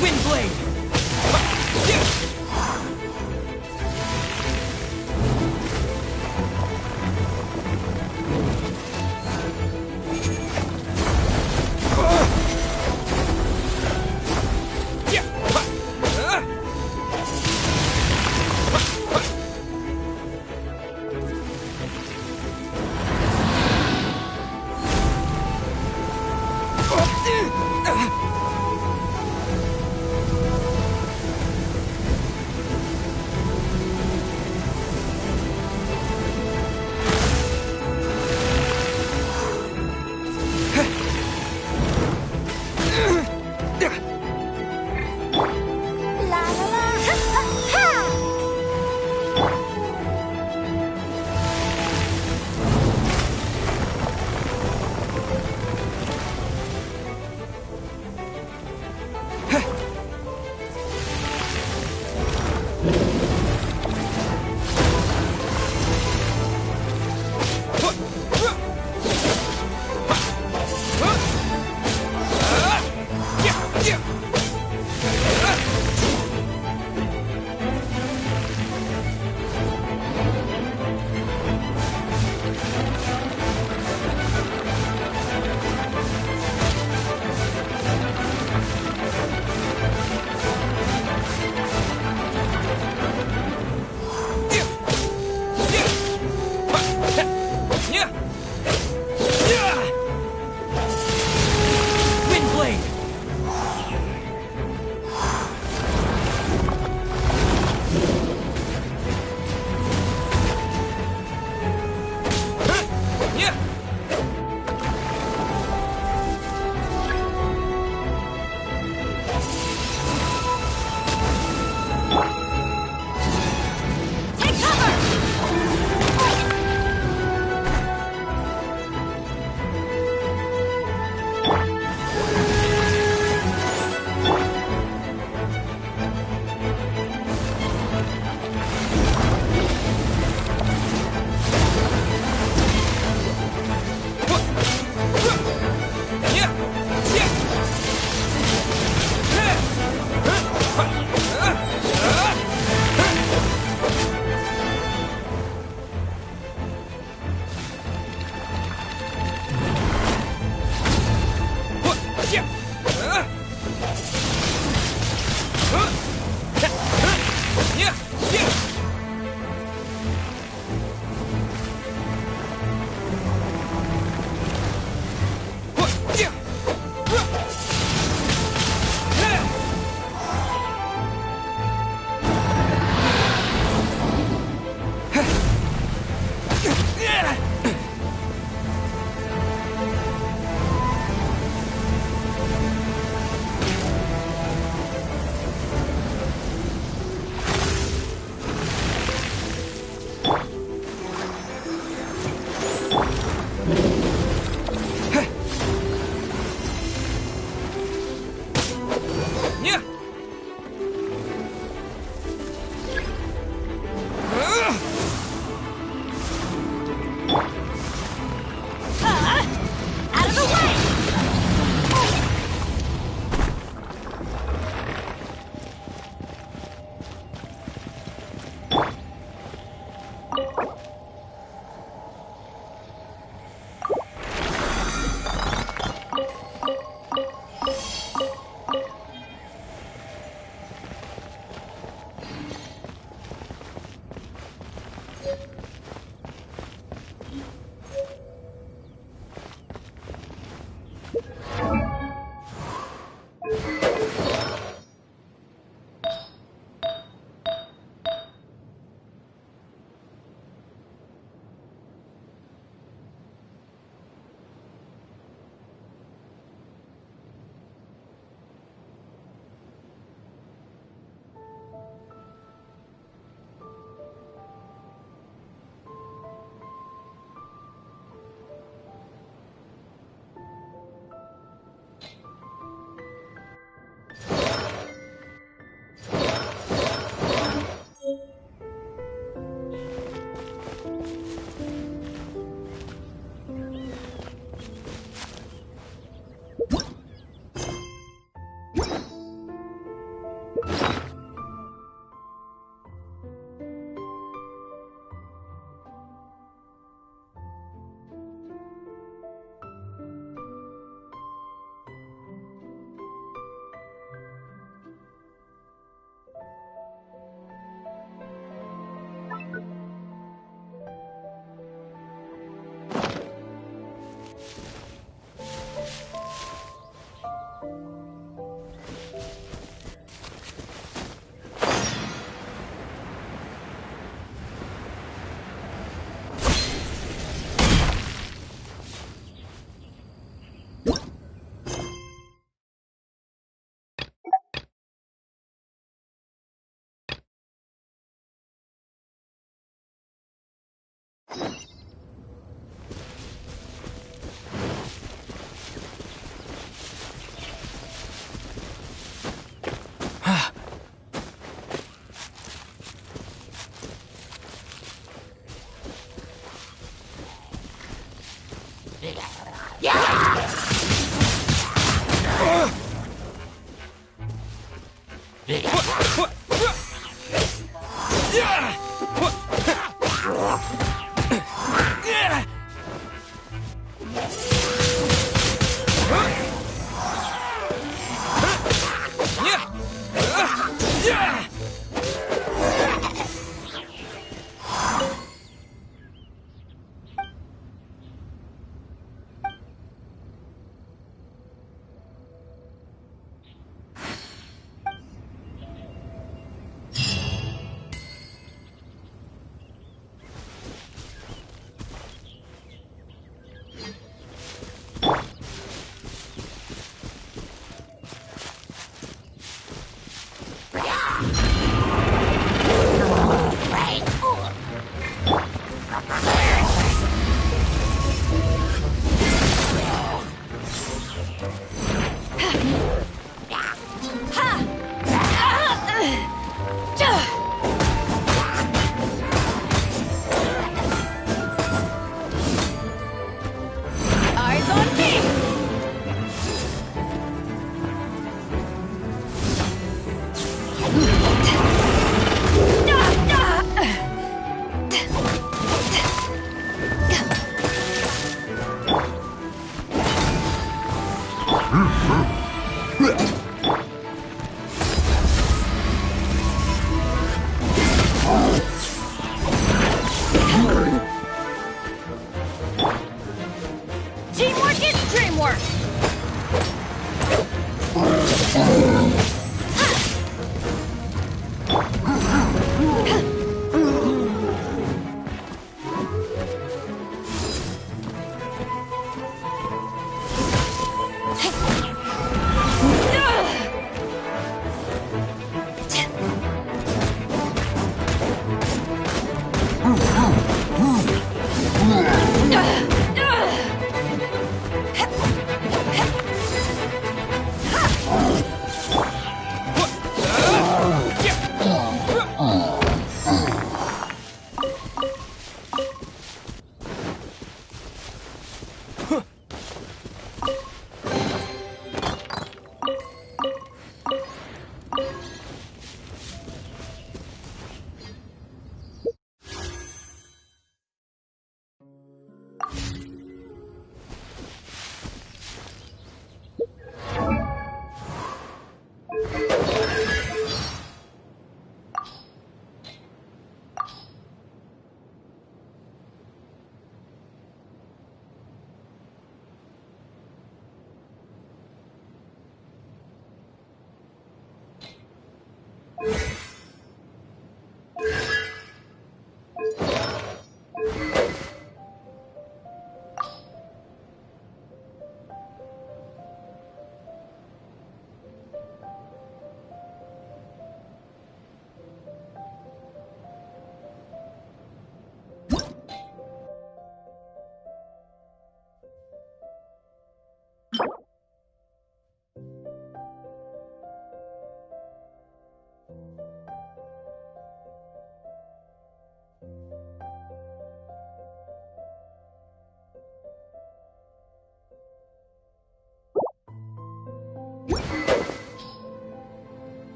Speaker 5: Windblade!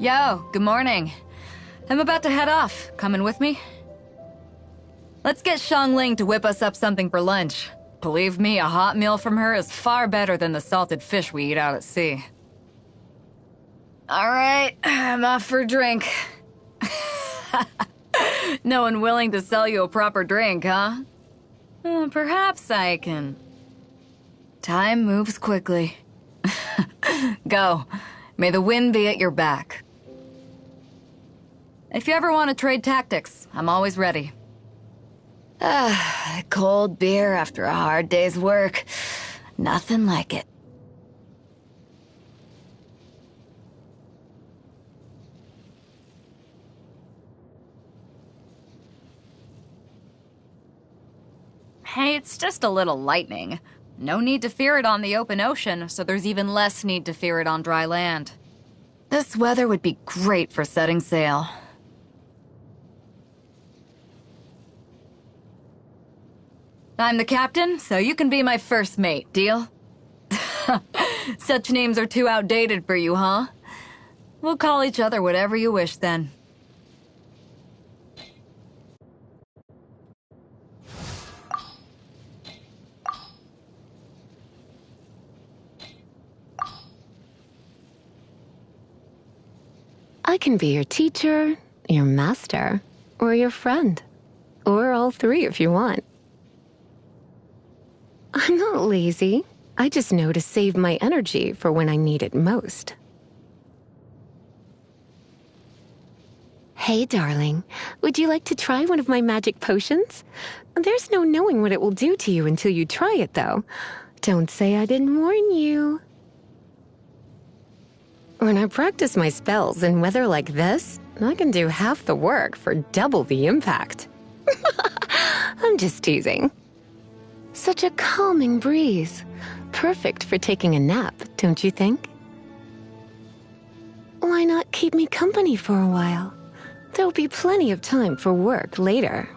Speaker 1: Yo, good morning. I'm about to head off. Coming with me? Let's get Xiangling to whip us up something for lunch. Believe me, a hot meal from her is far better than the salted fish we eat out at sea. Alright, I'm off for a drink. No one willing to sell you a proper drink, huh? Perhaps I can... Time moves quickly. Go. May the wind be at your back. If you ever want to trade tactics, I'm always ready. Cold beer after a hard day's work. Nothing like it. Hey, it's just a little lightning. No need to fear it on the open ocean, so there's even less need to fear it on dry land. This weather would be great for setting sail. I'm the captain, so you can be my first mate, deal? Such names are too outdated for you, huh? We'll call each other whatever you wish, then.
Speaker 2: I can be your teacher, your master, or your friend. Or all three if you want. I'm not lazy. I just know to save my energy for when I need it most. Hey, darling. Would you like to try one of my magic potions? There's no knowing what it will do to you until you try it, though. Don't say I didn't warn you. When I practice my spells in weather like this, I can do half the work for double the impact. I'm just teasing. Such a calming breeze. Perfect for taking a nap, don't you think? Why not keep me company for a while? There'll be plenty of time for work later.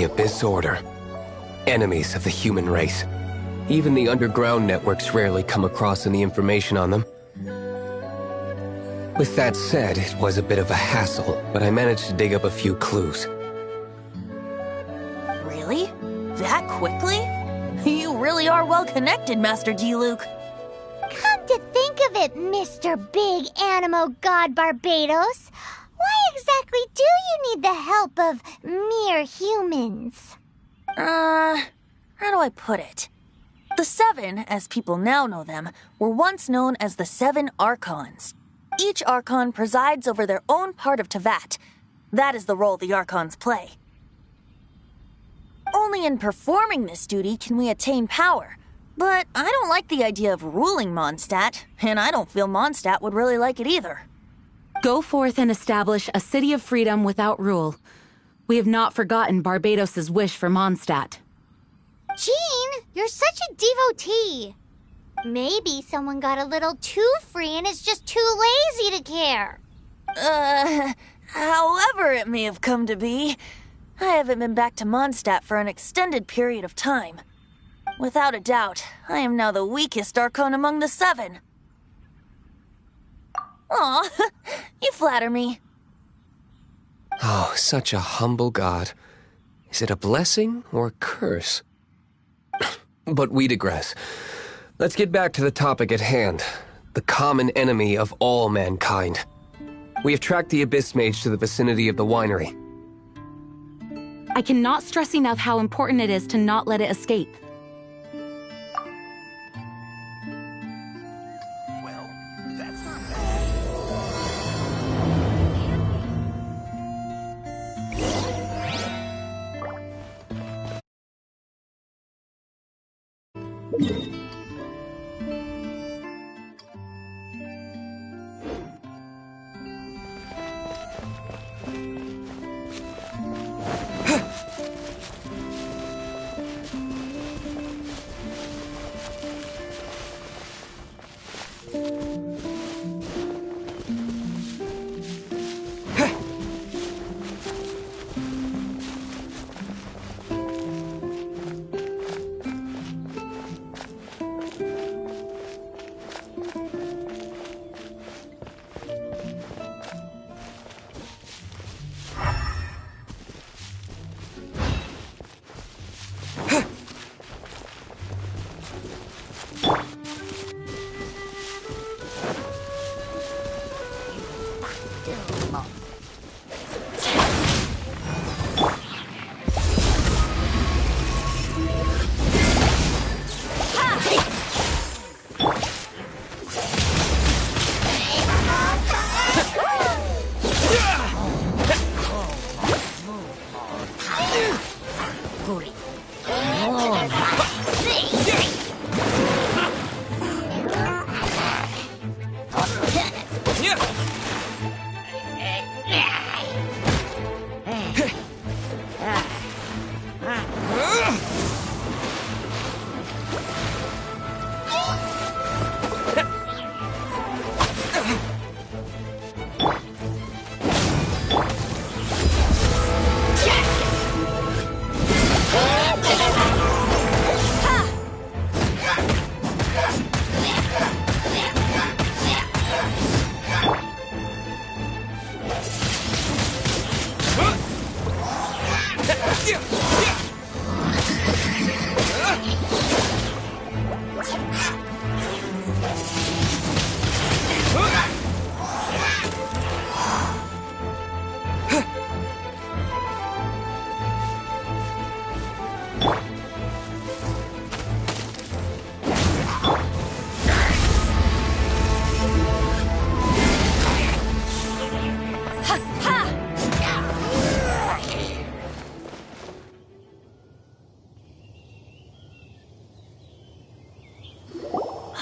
Speaker 5: The Abyss Order. Enemies of the human race. Even the underground networks rarely come across any information on them. With that said, it was a bit of a hassle, but I managed to dig up a few clues.
Speaker 7: Really? That quickly? You really are well connected, Master D-Luke.
Speaker 3: Come to think of it, Mr. Big Animo God Barbados, why exactly do you need the help of mere humans?
Speaker 7: How do I put it? The Seven, as people now know them, were once known as the Seven Archons. Each Archon presides over their own part of Tevat. That is the role the Archons play. Only in performing this duty can we attain power. But I don't like the idea of ruling Mondstadt, and I don't feel Mondstadt would really like it either.
Speaker 8: Go forth and establish a city of freedom without rule. We have not forgotten Barbados' wish for Mondstadt.
Speaker 3: Jean, you're such a devotee. Maybe someone got a little too free and is just too lazy to care.
Speaker 7: However it may have come to be, I haven't been back to Mondstadt for an extended period of time. Without a doubt, I am now the weakest Archon among the Seven. Aw, you flatter me.
Speaker 5: Oh, such a humble god. Is it a blessing or a curse? But we digress. Let's get back to the topic at hand. The common enemy of all mankind. We have tracked the Abyss Mage to the vicinity of the winery.
Speaker 8: I cannot stress enough how important it is to not let it escape.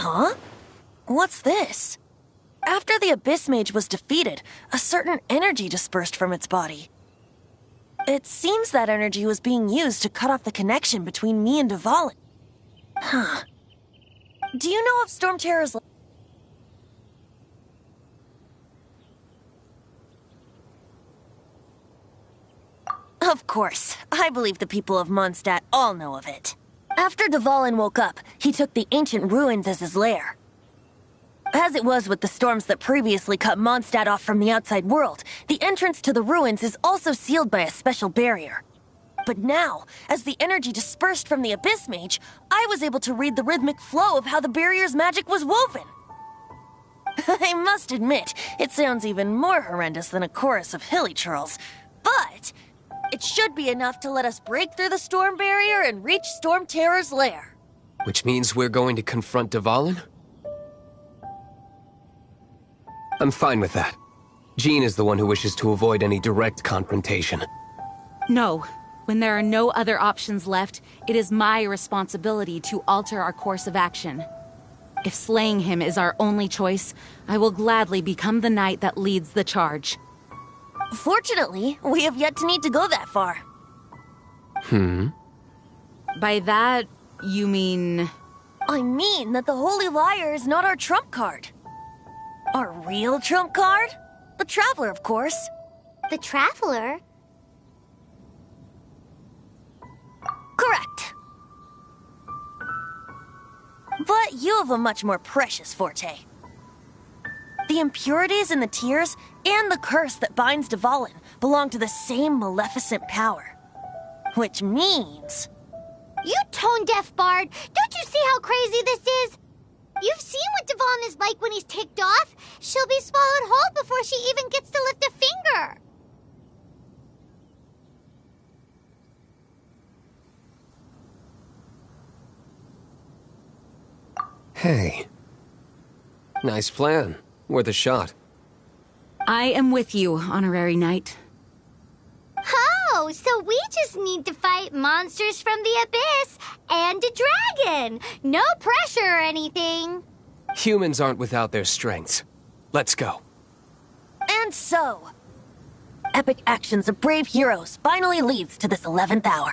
Speaker 7: Huh? What's this? After the Abyss Mage was defeated, a certain energy dispersed from its body. It seems that energy was being used to cut off the connection between me and Dvalin. Huh. Do you know if Storm Terror's... Of course. I believe the people of Mondstadt all know of it. After Dvalin woke up, he took the ancient ruins as his lair. As it was with the storms that previously cut Mondstadt off from the outside world, the entrance to the ruins is also sealed by a special barrier. But now, as the energy dispersed from the Abyss Mage, I was able to read the rhythmic flow of how the barrier's magic was woven. I must admit, it sounds even more horrendous than a chorus of hilly churls, but it should be enough to let us break through the storm barrier and reach Storm Terror's lair.
Speaker 5: Which means we're going to confront Dvalin? I'm fine with that. Jean is the one who wishes to avoid any direct confrontation.
Speaker 8: No. When there are no other options left, it is my responsibility to alter our course of action. If slaying him is our only choice, I will gladly become the knight that leads the charge.
Speaker 7: Fortunately, we have yet to need to go that far.
Speaker 8: By that, you mean...
Speaker 7: I mean that the Holy Liar is not our trump card. Our real trump card? The Traveler, of course.
Speaker 3: The Traveler?
Speaker 7: Correct. But you have a much more precious forte. The impurities in the tears and the curse that binds Dvalin belong to the same maleficent power. Which means...
Speaker 3: You tone-deaf bard! Don't you see how crazy this is? You've seen what Dvalin is like when he's ticked off. She'll be swallowed whole before she even gets to lift a finger.
Speaker 5: Hey. Nice plan. Worth a shot.
Speaker 8: I am with you, Honorary Knight.
Speaker 3: Oh, so we just need to fight monsters from the abyss and a dragon. No pressure or anything.
Speaker 5: Humans aren't without their strengths. Let's go.
Speaker 7: And so, epic actions of brave heroes finally leads to this 11th hour.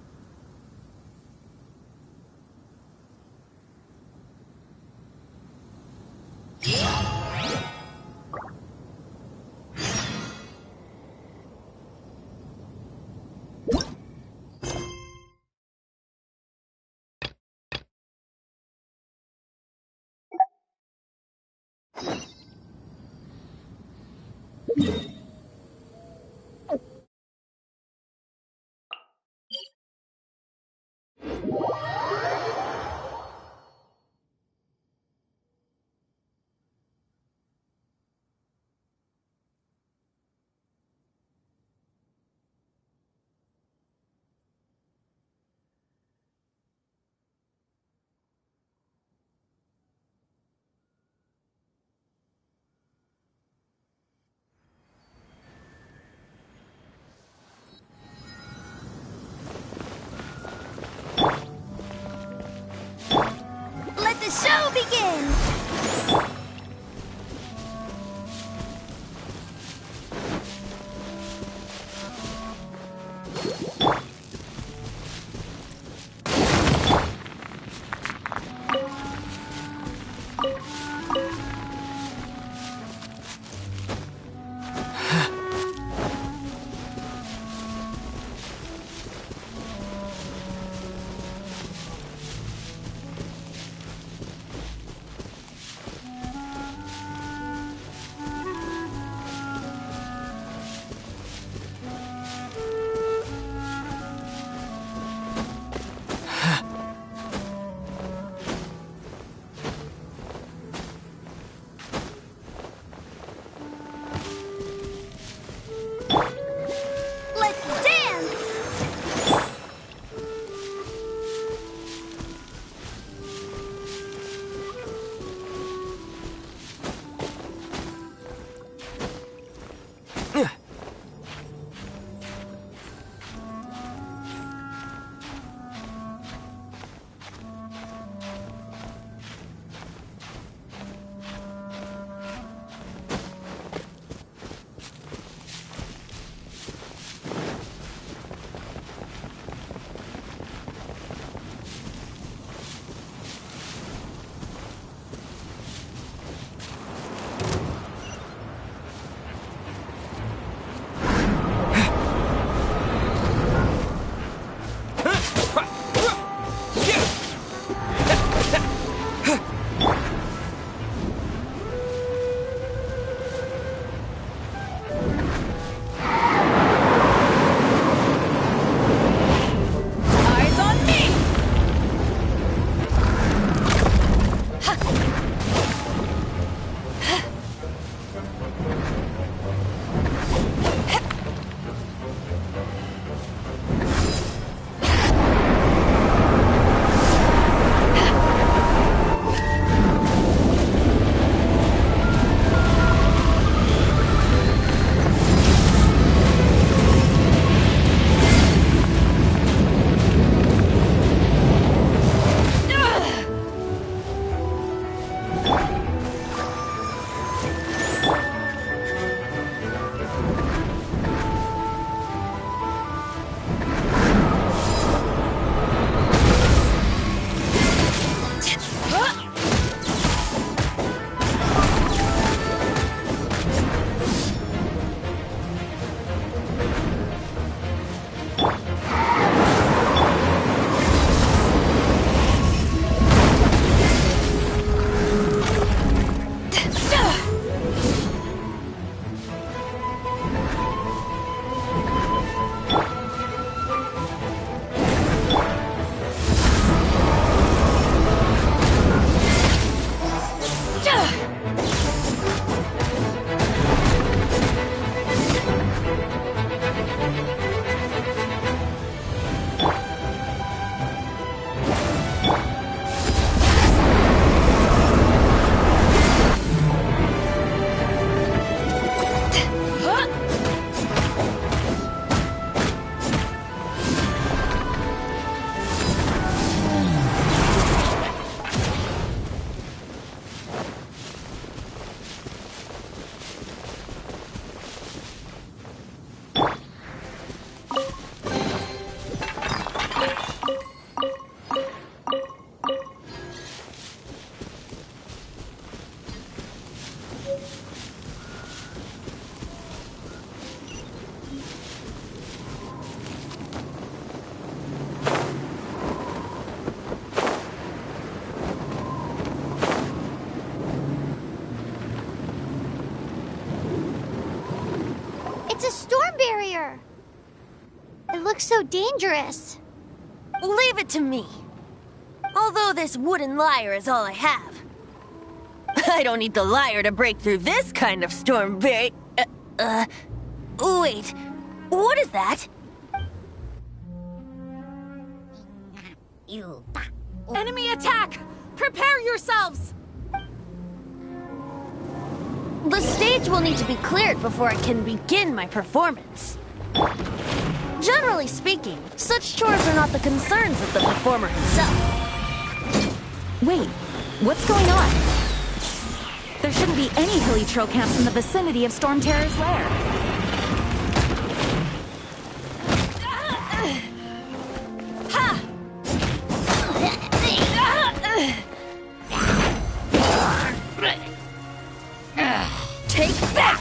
Speaker 7: Let the show begin!
Speaker 9: storm barrier. It looks so dangerous.
Speaker 7: Leave it to me. Although this wooden lyre is all I have. I don't need the lyre to break through this kind of storm barrier. Wait. What is that?
Speaker 8: Enemy attack! Prepare yourselves!
Speaker 7: The stage will need to be cleared before I can begin my performance. Generally speaking, such chores are not the concerns of the performer himself.
Speaker 8: Wait, what's going on? There shouldn't be any hilly trail camps in the vicinity of Storm Terror's lair.
Speaker 7: Ha! Take that!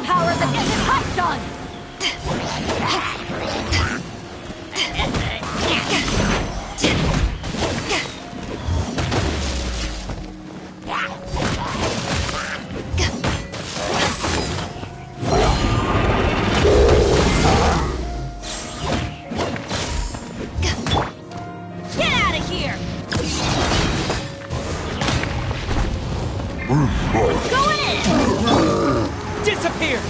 Speaker 8: Power the Python!
Speaker 7: Get out of here! Going in!
Speaker 5: Disappear!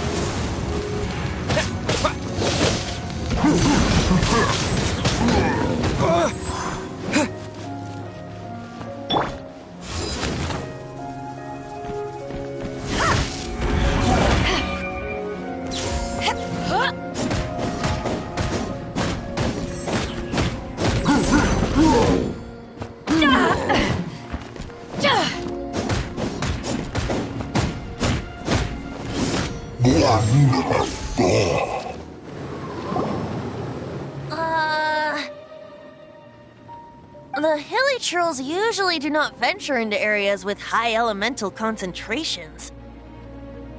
Speaker 7: The hilly trolls usually do not venture into areas with high elemental concentrations.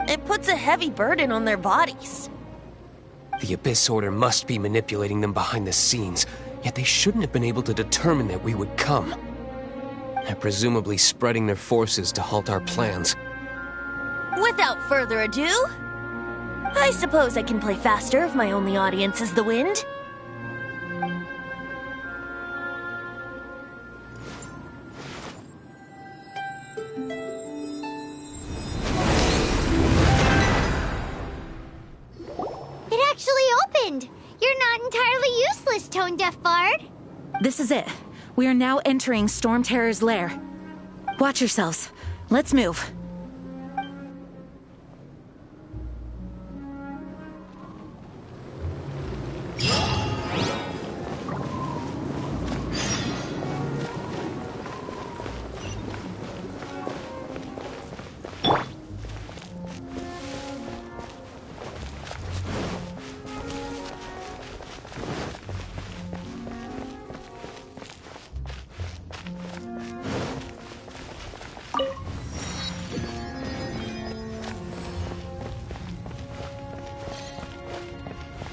Speaker 7: It puts a heavy burden on their bodies.
Speaker 5: The Abyss Order must be manipulating them behind the scenes, yet they shouldn't have been able to determine that we would come. They're presumably spreading their forces to halt our plans.
Speaker 7: Without further ado, I suppose I can play faster if my only audience is the wind.
Speaker 9: It actually opened. You're not entirely useless, Tone Deaf Bard.
Speaker 8: This is it. We are now entering Storm Terror's lair. Watch yourselves. Let's move.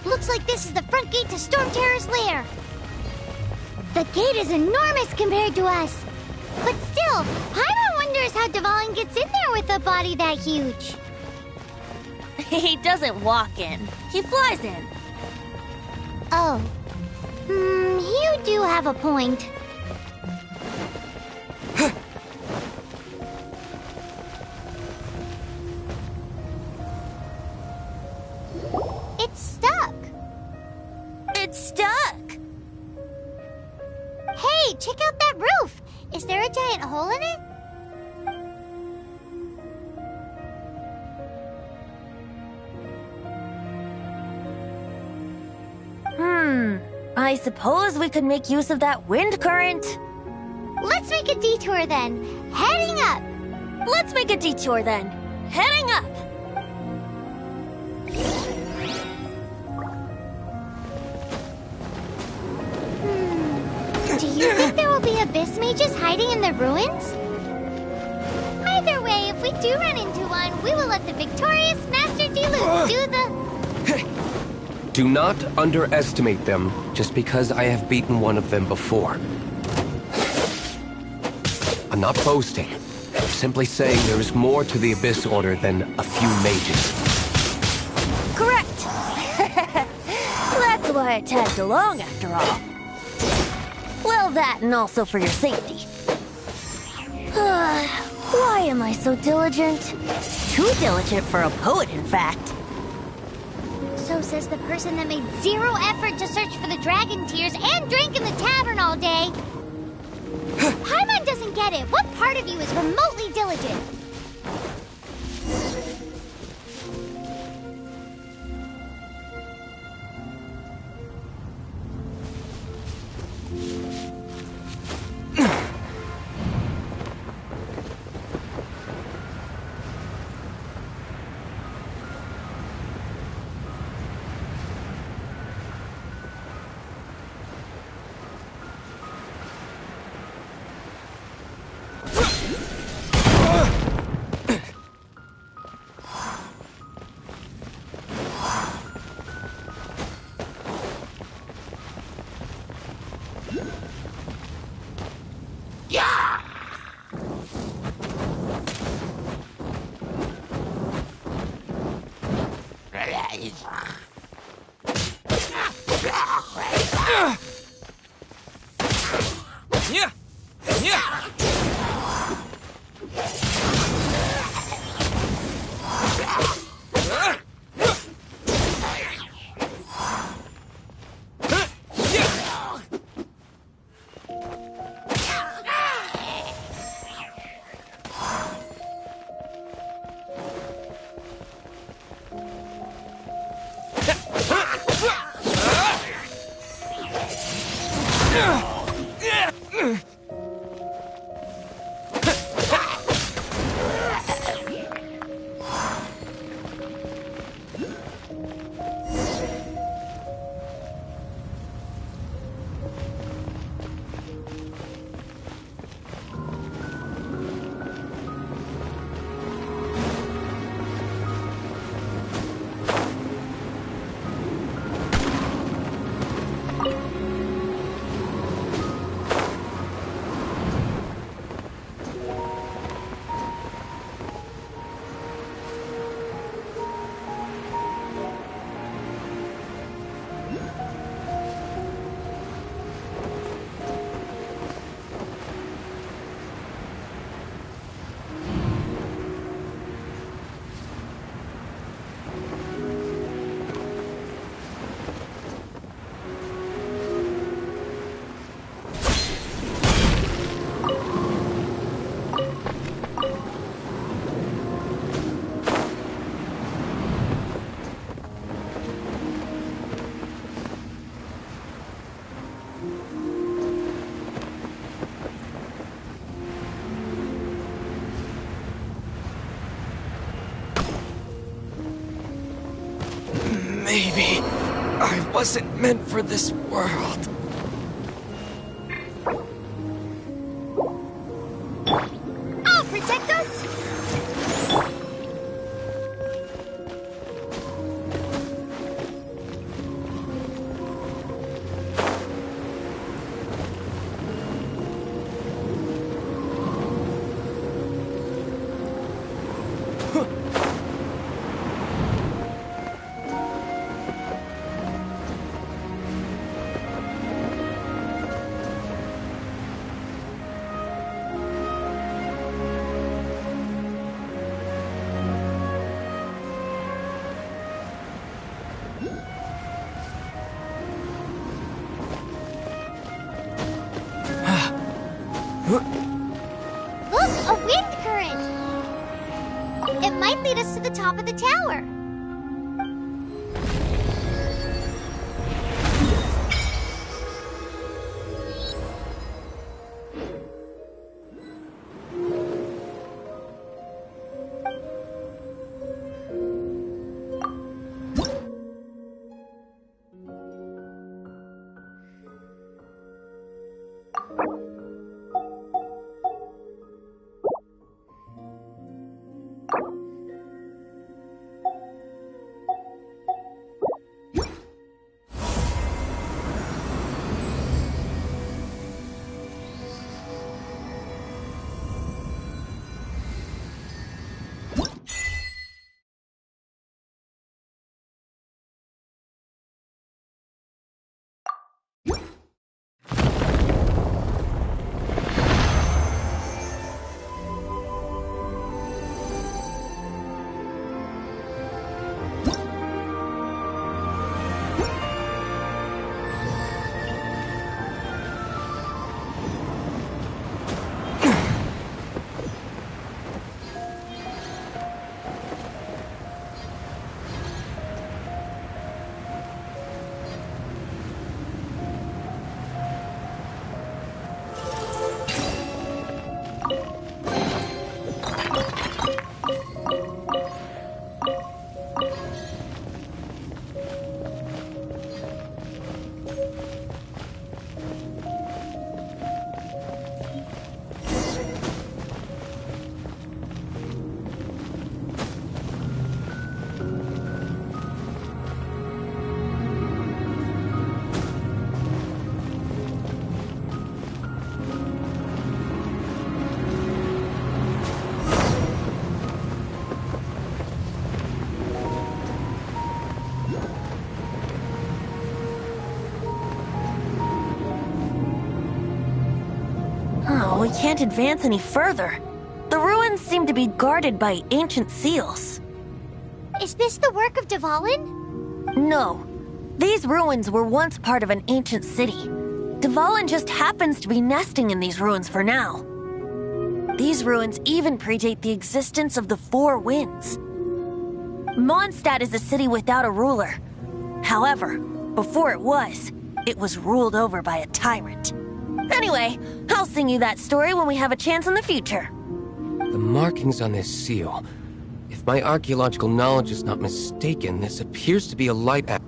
Speaker 9: Looks like this is the front gate to Storm Terror's lair. The gate is enormous compared to us. But still, Paimon wonders how Dvalin gets in there with a body that huge.
Speaker 7: He doesn't walk in. He flies in.
Speaker 9: Oh. You do have a point. It's stuck.
Speaker 7: It's stuck.
Speaker 9: Hey, check out that roof. Is there a giant hole in it?
Speaker 7: I suppose we could make use of that wind current.
Speaker 9: Let's make a detour then. Heading up.
Speaker 7: Let's make a detour then. Heading up.
Speaker 9: Do you think there will be abyss mages hiding in the ruins? Maybe Either way, if we do run into one, we will let the victorious Master Diluc do the...
Speaker 5: Do not underestimate them just because I have beaten one of them before. I'm not boasting. I'm simply saying there is more to the Abyss Order than a few mages.
Speaker 7: Correct! That's why I tagged along after all. Well, that and also for your safety. Why am I so diligent? Too diligent for a poet, in fact.
Speaker 9: So says the person that made zero effort to search for the dragon tears and drank in the tavern all day. Paimon doesn't get it. What part of you is remotely diligent?
Speaker 10: Maybe I wasn't meant for this world.
Speaker 9: I'll protect us! Look, a wind current! It might lead us to the top of the tower.
Speaker 7: Oh, we can't advance any further. The ruins seem to be guarded by ancient seals.
Speaker 9: Is this the work of Dvalin?
Speaker 7: No. These ruins were once part of an ancient city. Dvalin just happens to be nesting in these ruins for now. These ruins even predate the existence of the Four Winds. Mondstadt is a city without a ruler. However, before it was ruled over by a tyrant. Anyway, I'll sing you that story when we have a chance in the future.
Speaker 5: The markings on this seal. If my archaeological knowledge is not mistaken, this appears to be a light act.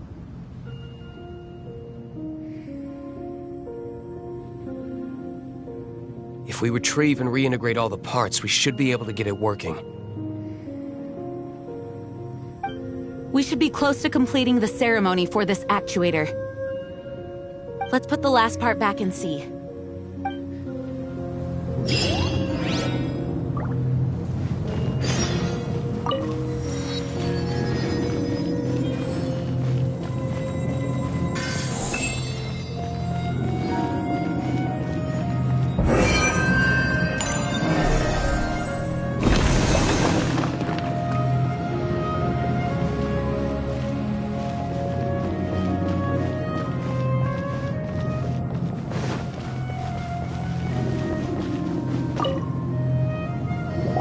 Speaker 5: If we retrieve and reintegrate all the parts, we should be able to get it working.
Speaker 8: We should be close to completing the ceremony for this actuator. Let's put the last part back and see.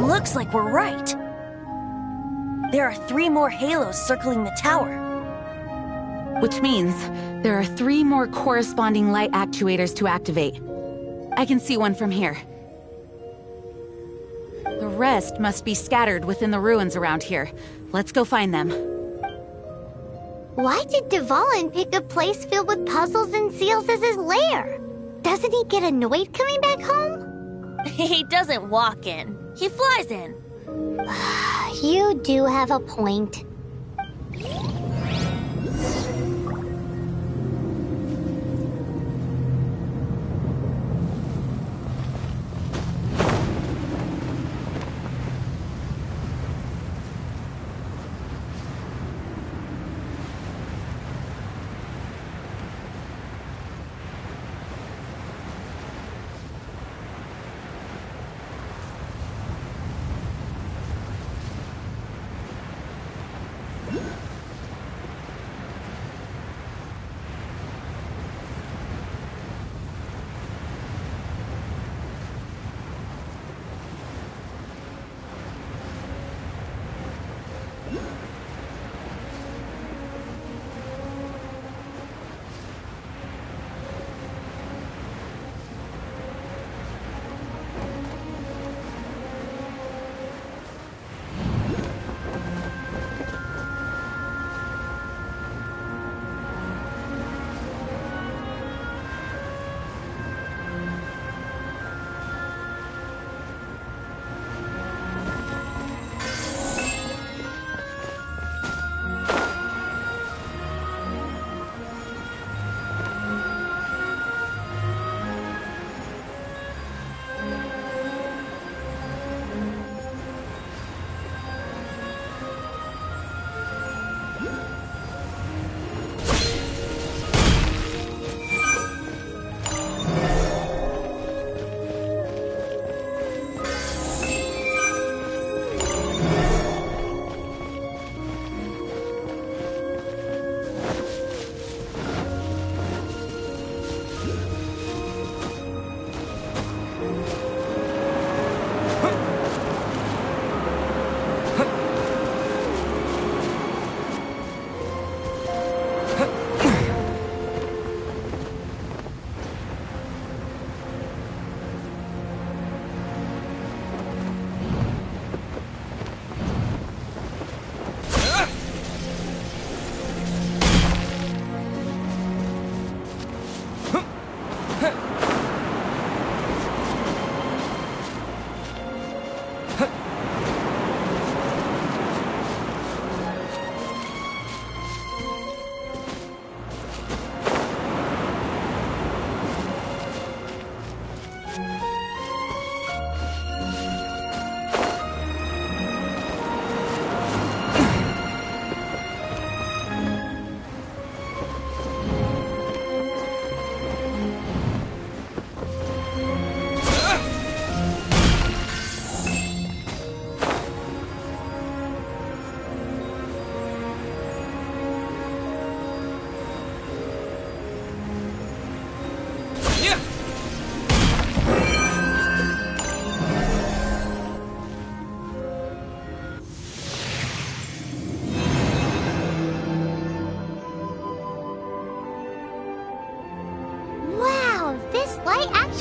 Speaker 7: Looks like we're right. There are 3 more halos circling the tower.
Speaker 8: Which means there are 3 more corresponding light actuators to activate. I can see one from here. The rest must be scattered within the ruins around here. Let's go find them.
Speaker 9: Why did Dvalin pick a place filled with puzzles and seals as his lair? Doesn't he get annoyed coming back home?
Speaker 7: He doesn't walk in. He flies in.
Speaker 9: You do have a point.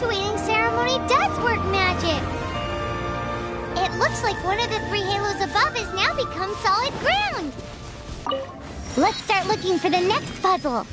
Speaker 9: graduating ceremony does work magic. It looks like one of the 3 halos above has now become solid ground. Let's start looking for the next puzzle.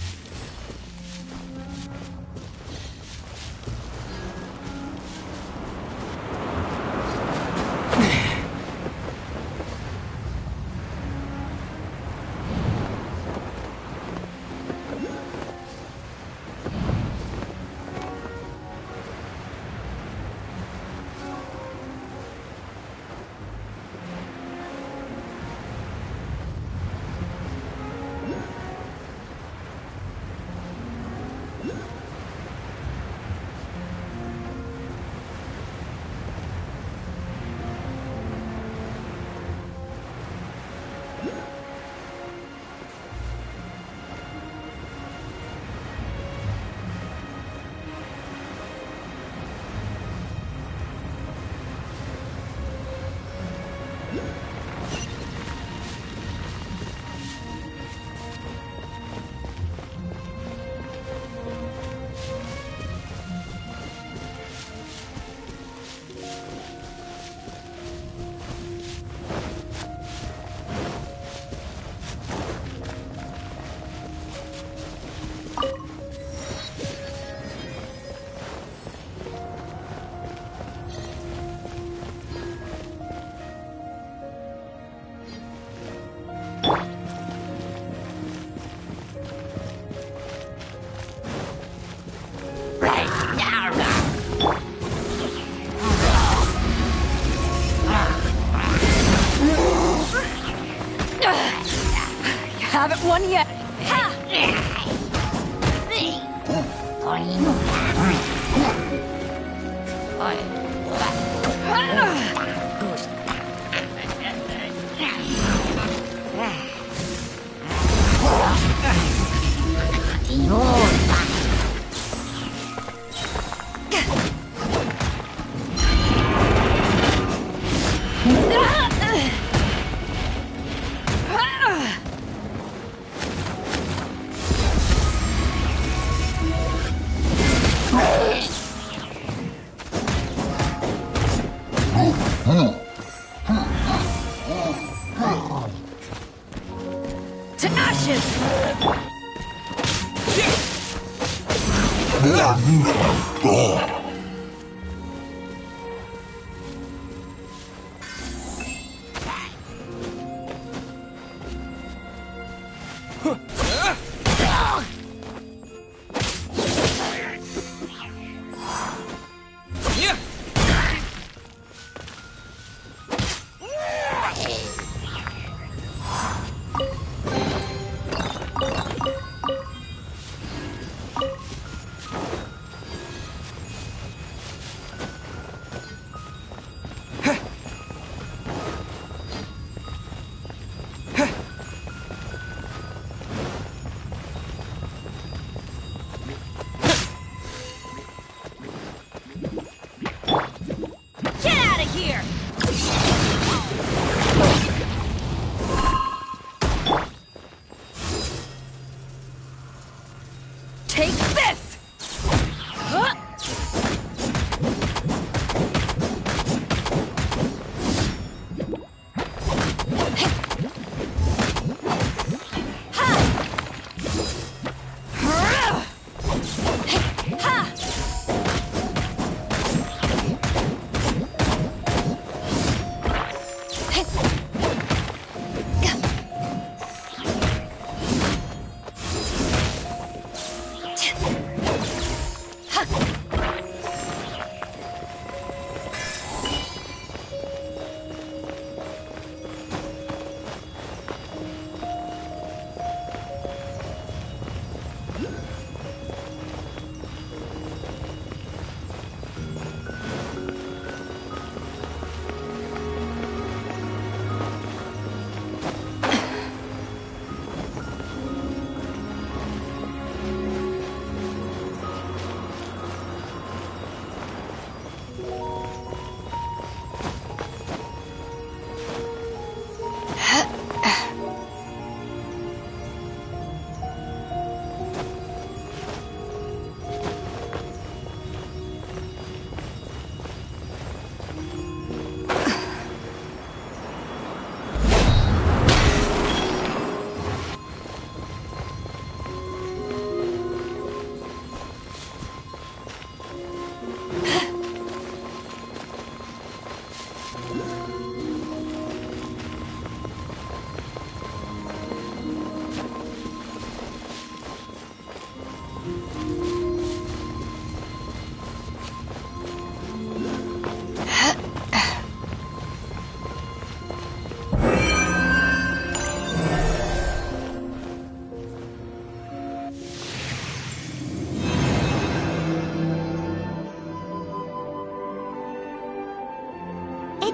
Speaker 1: Haven't won yet.
Speaker 7: To ashes!
Speaker 1: Take this! Huh?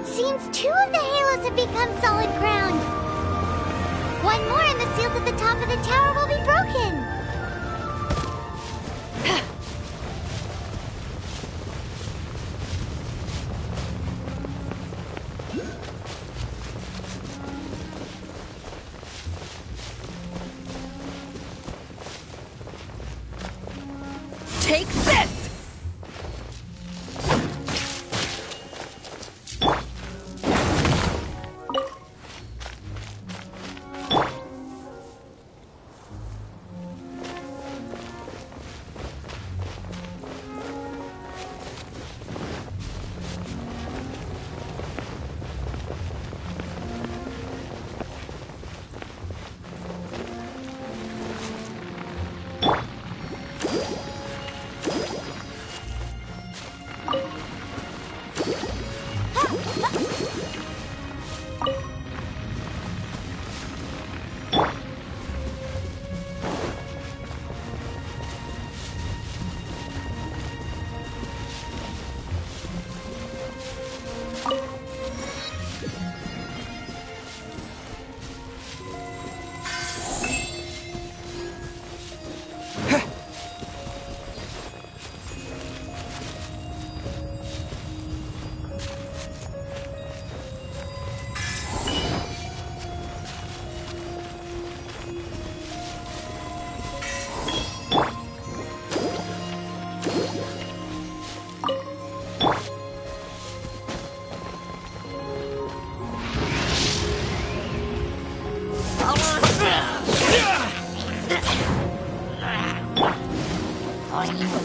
Speaker 9: seems 2 of the halos have become solid ground. 1 more and the seals at the top of the tower will be broken.
Speaker 7: Take this!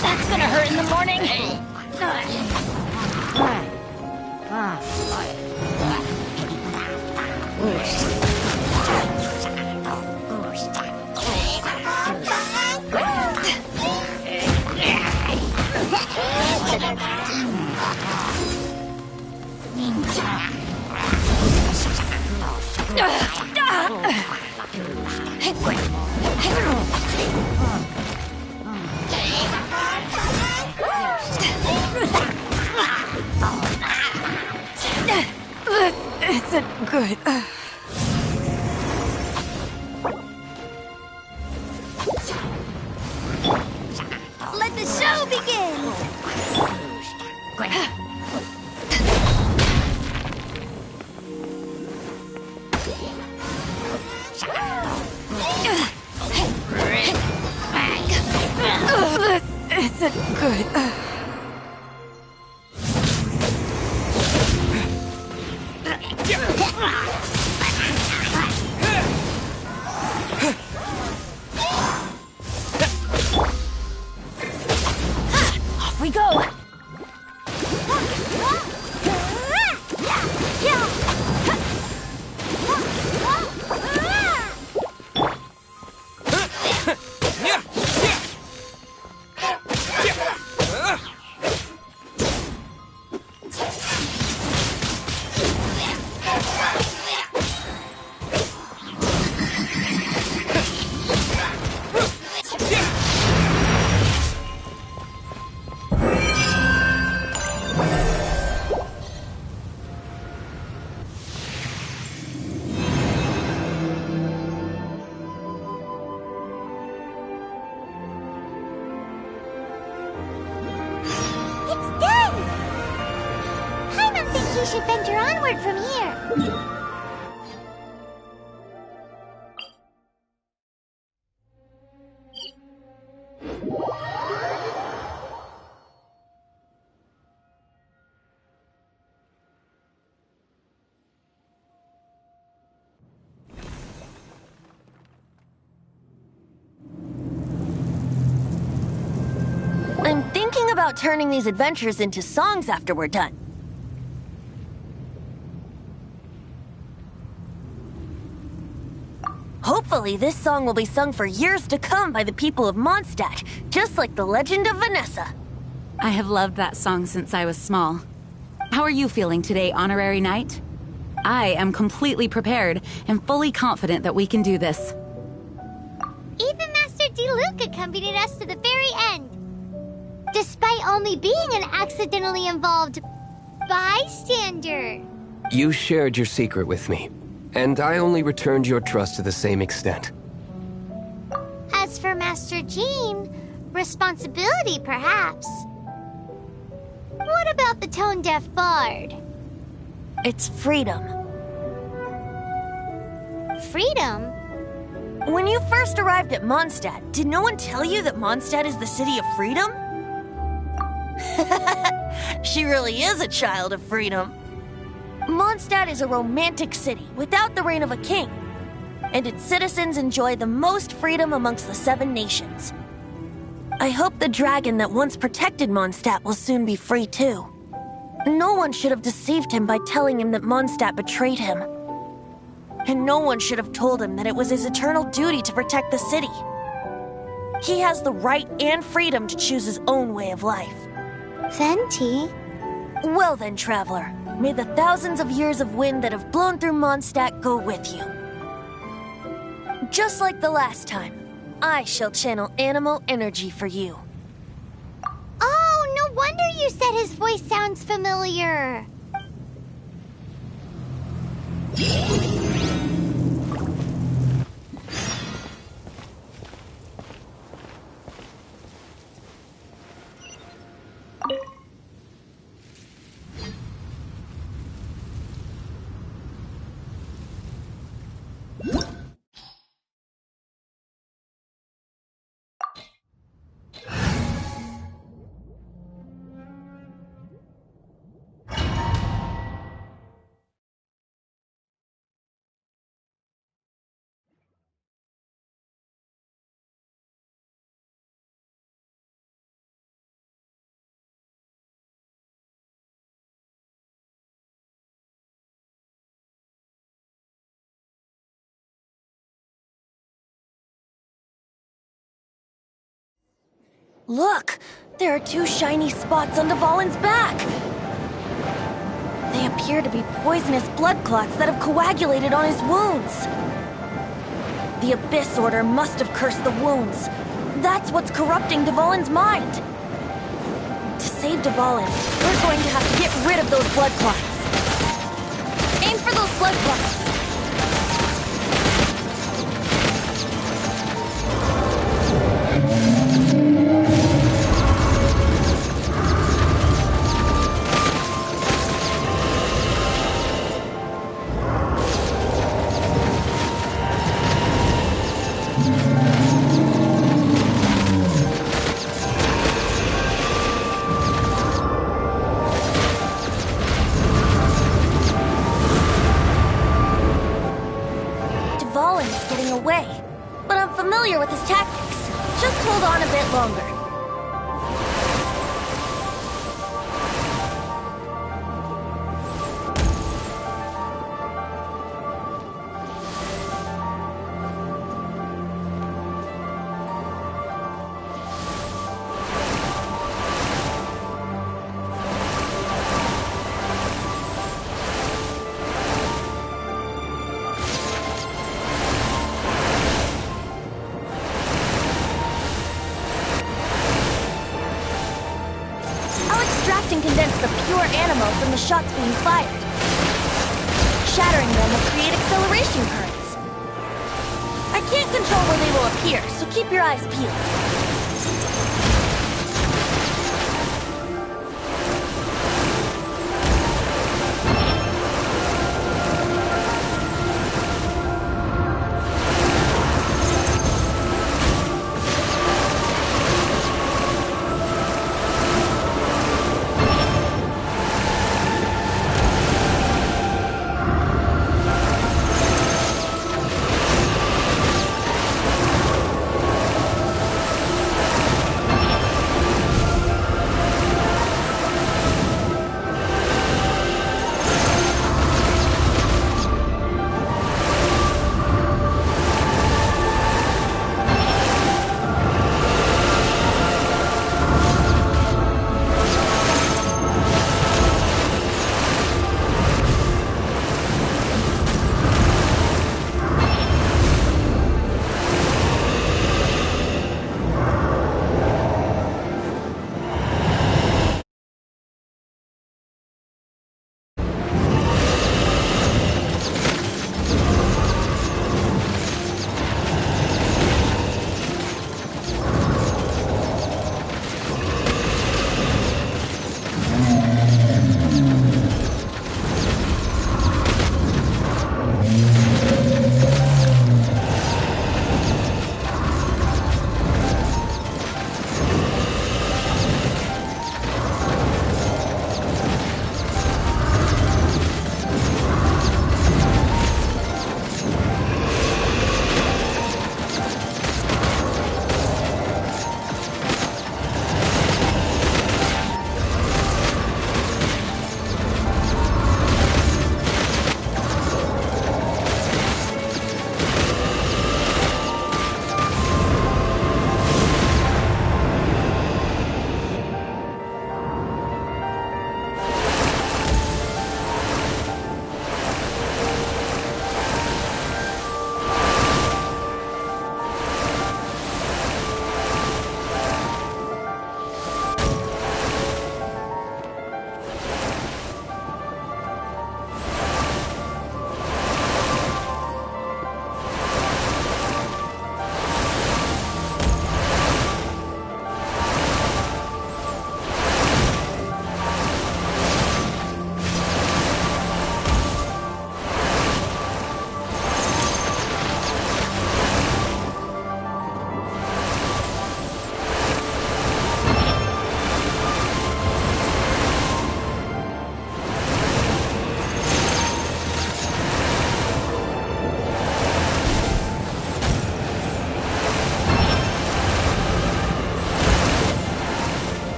Speaker 9: That's gonna hurt in the morning.
Speaker 7: Isn't good.
Speaker 9: Let the show begin.
Speaker 7: This isn't good.
Speaker 9: Off we go. We should venture onward from here.
Speaker 7: I'm thinking about turning these adventures into songs after we're done. Hopefully, this song will be sung for years to come by the people of Mondstadt, just like the legend of Vanessa.
Speaker 8: I have loved that song since I was small. How are you feeling today, Honorary Knight? I am completely prepared and fully confident that we can do this.
Speaker 9: Even Master Diluc accompanied us to the very end. Despite only being an accidentally involved bystander.
Speaker 5: You shared your secret with me, and I only returned your trust to the same extent.
Speaker 9: As for Master Jean, responsibility perhaps. What about the tone-deaf bard?
Speaker 7: It's freedom.
Speaker 9: Freedom?
Speaker 7: When you first arrived at Mondstadt, did no one tell you that Mondstadt is the city of freedom? She really is a child of freedom. Mondstadt is a romantic city without the reign of a king, and its citizens enjoy the most freedom amongst the 7 nations. I hope the dragon that once protected Mondstadt will soon be free too. No one should have deceived him by telling him that Mondstadt betrayed him. And no one should have told him that it was his eternal duty to protect the city. He has the right and freedom to choose his own way of life.
Speaker 9: Venti?
Speaker 7: Well then, traveler, may the thousands of years of wind that have blown through Mondstadt go with you. Just like the last time, I shall channel animal energy for you.
Speaker 9: Oh, no wonder you said his voice sounds familiar.
Speaker 7: Look! There are 2 shiny spots on Dvalin's back! They appear to be poisonous blood clots that have coagulated on his wounds. The Abyss Order must have cursed the wounds. That's what's corrupting Dvalin's mind. To save Dvalin, we're going to have to get rid of those blood clots. Aim for those blood clots! But I'm familiar with his tactics. Just hold on a bit longer. And condense the pure animal from the shots being fired. Shattering them will create acceleration currents. I can't control where they will appear, so keep your eyes peeled.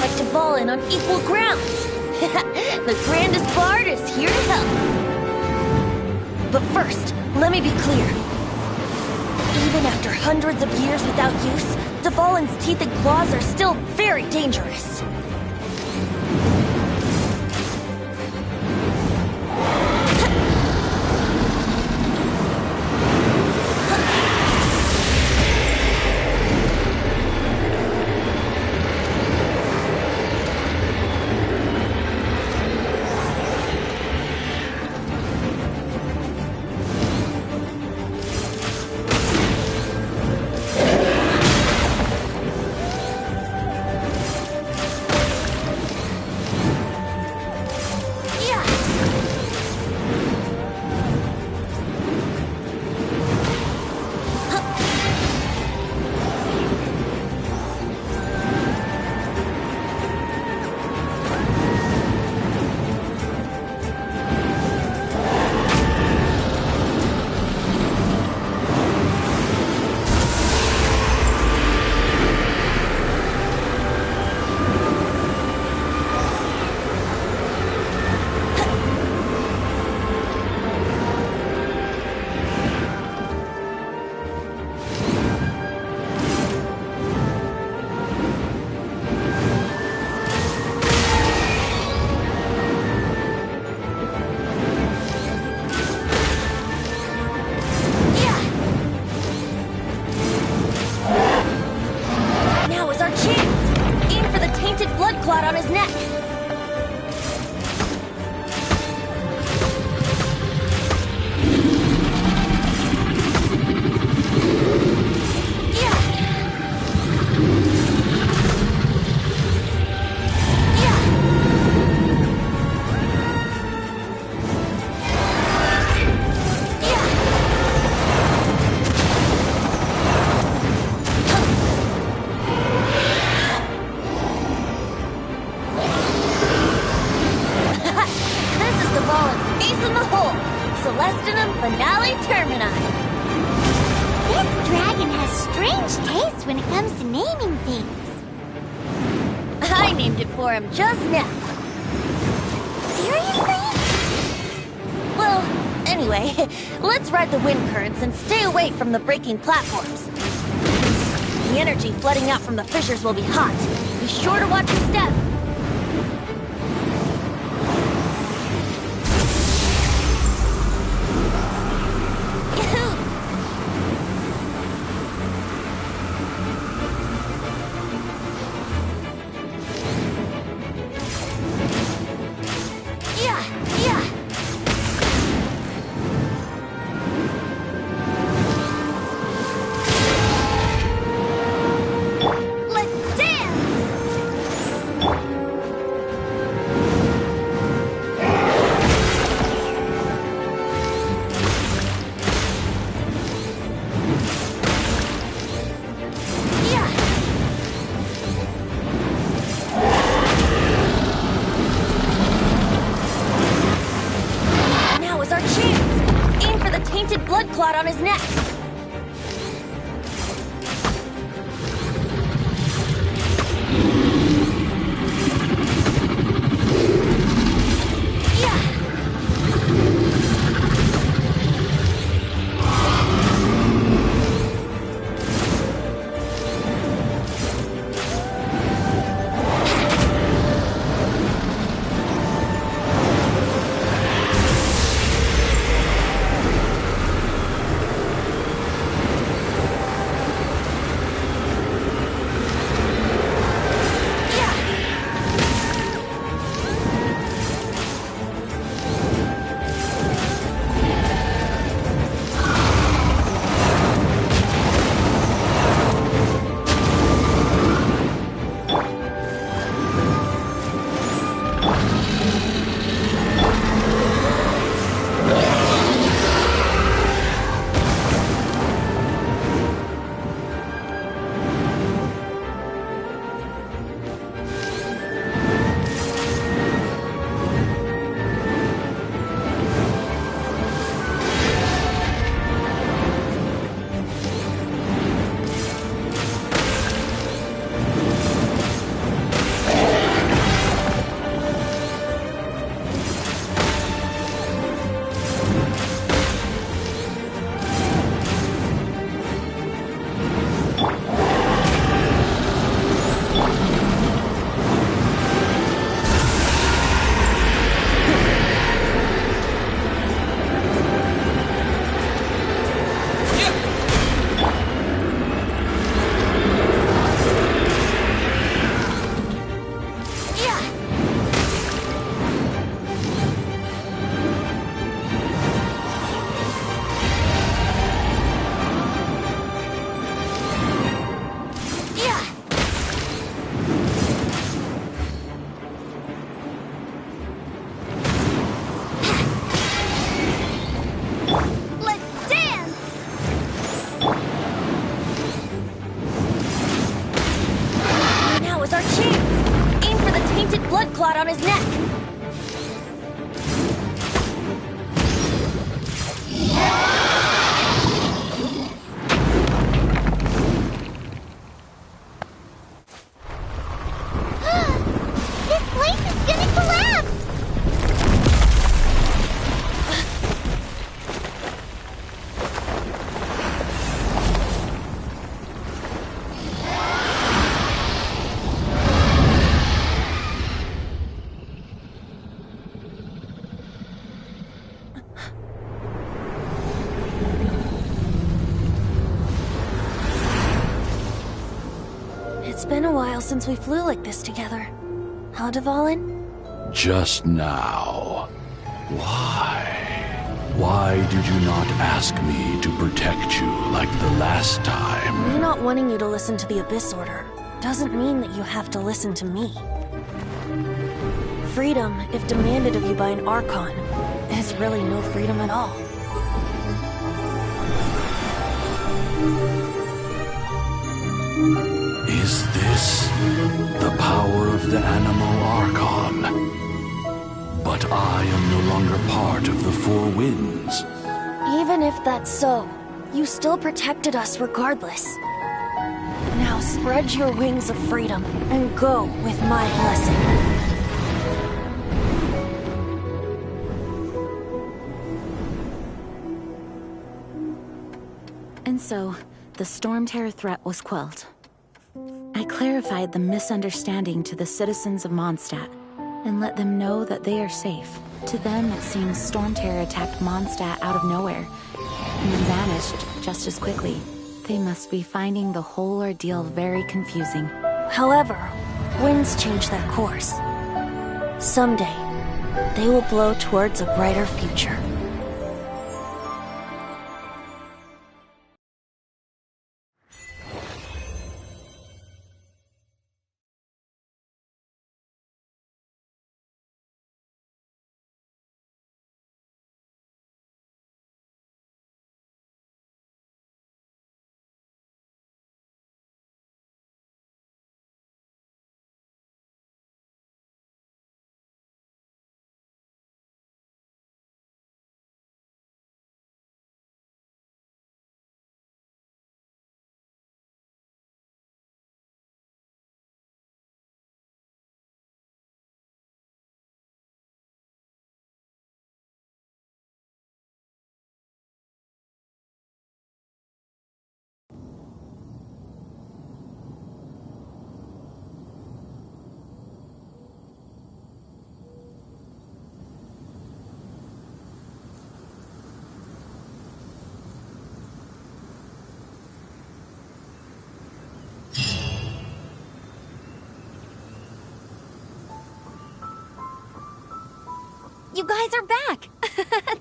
Speaker 7: fight Dvalin on equal grounds. The grandest bard is here to help. But first, let me be clear. Even after hundreds of years without use, Dvalin's teeth and claws are still very dangerous. Clot on his neck. Celestinum Finale Termini.
Speaker 9: This dragon has strange taste when it comes to naming things.
Speaker 7: I named it for him just now.
Speaker 9: Seriously?
Speaker 7: Well, anyway, let's ride the wind currents and stay away from the breaking platforms. The energy flooding out from the fissures will be hot. Be sure to watch your step. Blood clot on his neck. It's been a while since we flew like this together. Huh, Dvalin?
Speaker 11: Just now. Why? Why did you not ask me to protect you like the last time?
Speaker 7: Me not wanting you to listen to the Abyss Order doesn't mean that you have to listen to me. Freedom, if demanded of you by an Archon, is really no freedom at all.
Speaker 11: Is this the power of the Animal Archon? But I am no longer part of the Four Winds.
Speaker 7: Even if that's so, you still protected us regardless. Now spread your wings of freedom and go with my blessing.
Speaker 8: And so, the Storm Terror threat was quelled. I clarified the misunderstanding to the citizens of Mondstadt, and let them know that they are safe. To them, it seems Storm Terror attacked Mondstadt out of nowhere, and then vanished just as quickly. They must be finding the whole ordeal very confusing.
Speaker 7: However, winds change their course. Someday, they will blow towards a brighter future.
Speaker 4: You guys are back!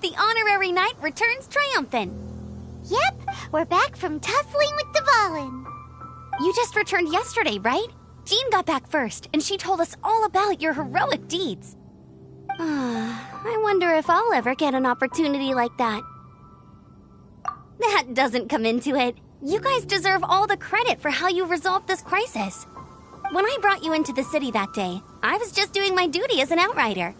Speaker 4: The honorary knight returns triumphant.
Speaker 9: Yep, we're back from tussling with Dvalin.
Speaker 4: You just returned yesterday, right? Jean got back first, and she told us all about your heroic deeds. I wonder if I'll ever get an opportunity like that. That doesn't come into it. You guys deserve all the credit for how you resolved this crisis. When I brought you into the city that day, I was just doing my duty as an outrider.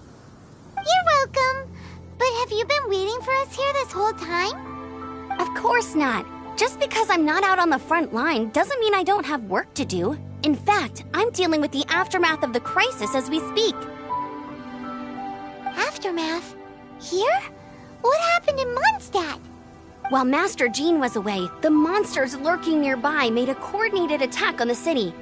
Speaker 9: You're welcome. But have you been waiting for us here this whole time?
Speaker 4: Of course not. Just because I'm not out on the front line doesn't mean I don't have work to do. In fact, I'm dealing with the aftermath of the crisis as we speak.
Speaker 9: Aftermath? Here? What happened in Mondstadt?
Speaker 4: While Master Jean was away, the monsters lurking nearby made a coordinated attack on the city.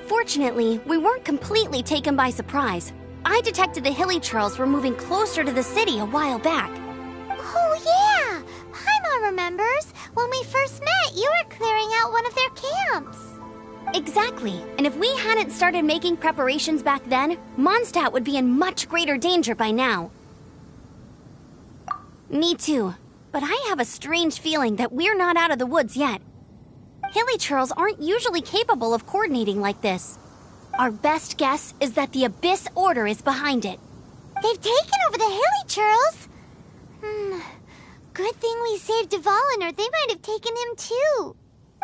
Speaker 4: Fortunately, we weren't completely taken by surprise. I detected the Hilly Churls were moving closer to the city a while back.
Speaker 9: Oh yeah! Paimon remembers. When we first met, you were clearing out one of their camps.
Speaker 4: Exactly. And if we hadn't started making preparations back then, Mondstadt would be in much greater danger by now. Me too. But I have a strange feeling that we're not out of the woods yet. Hilly Churls aren't usually capable of coordinating like this. Our best guess is that the Abyss Order is behind it.
Speaker 9: They've taken over the Hilly Churls? Good thing we saved Dvalin, or they might have taken him too.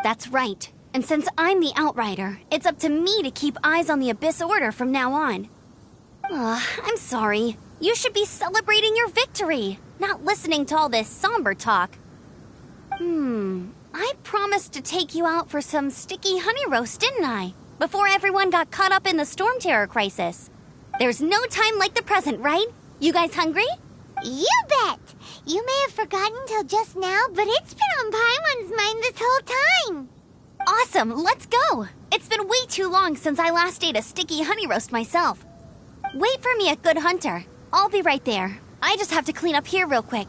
Speaker 4: That's right. And since I'm the Outrider, it's up to me to keep eyes on the Abyss Order from now on. I'm sorry. You should be celebrating your victory, not listening to all this somber talk. I promised to take you out for some sticky honey roast, didn't I? Before everyone got caught up in the Storm Terror crisis. There's no time like the present, right? You guys hungry?
Speaker 9: You bet! You may have forgotten till just now, but it's been on Paimon's mind this whole time.
Speaker 4: Awesome, let's go! It's been way too long since I last ate a sticky honey roast myself. Wait for me at Good Hunter. I'll be right there. I just have to clean up here real quick.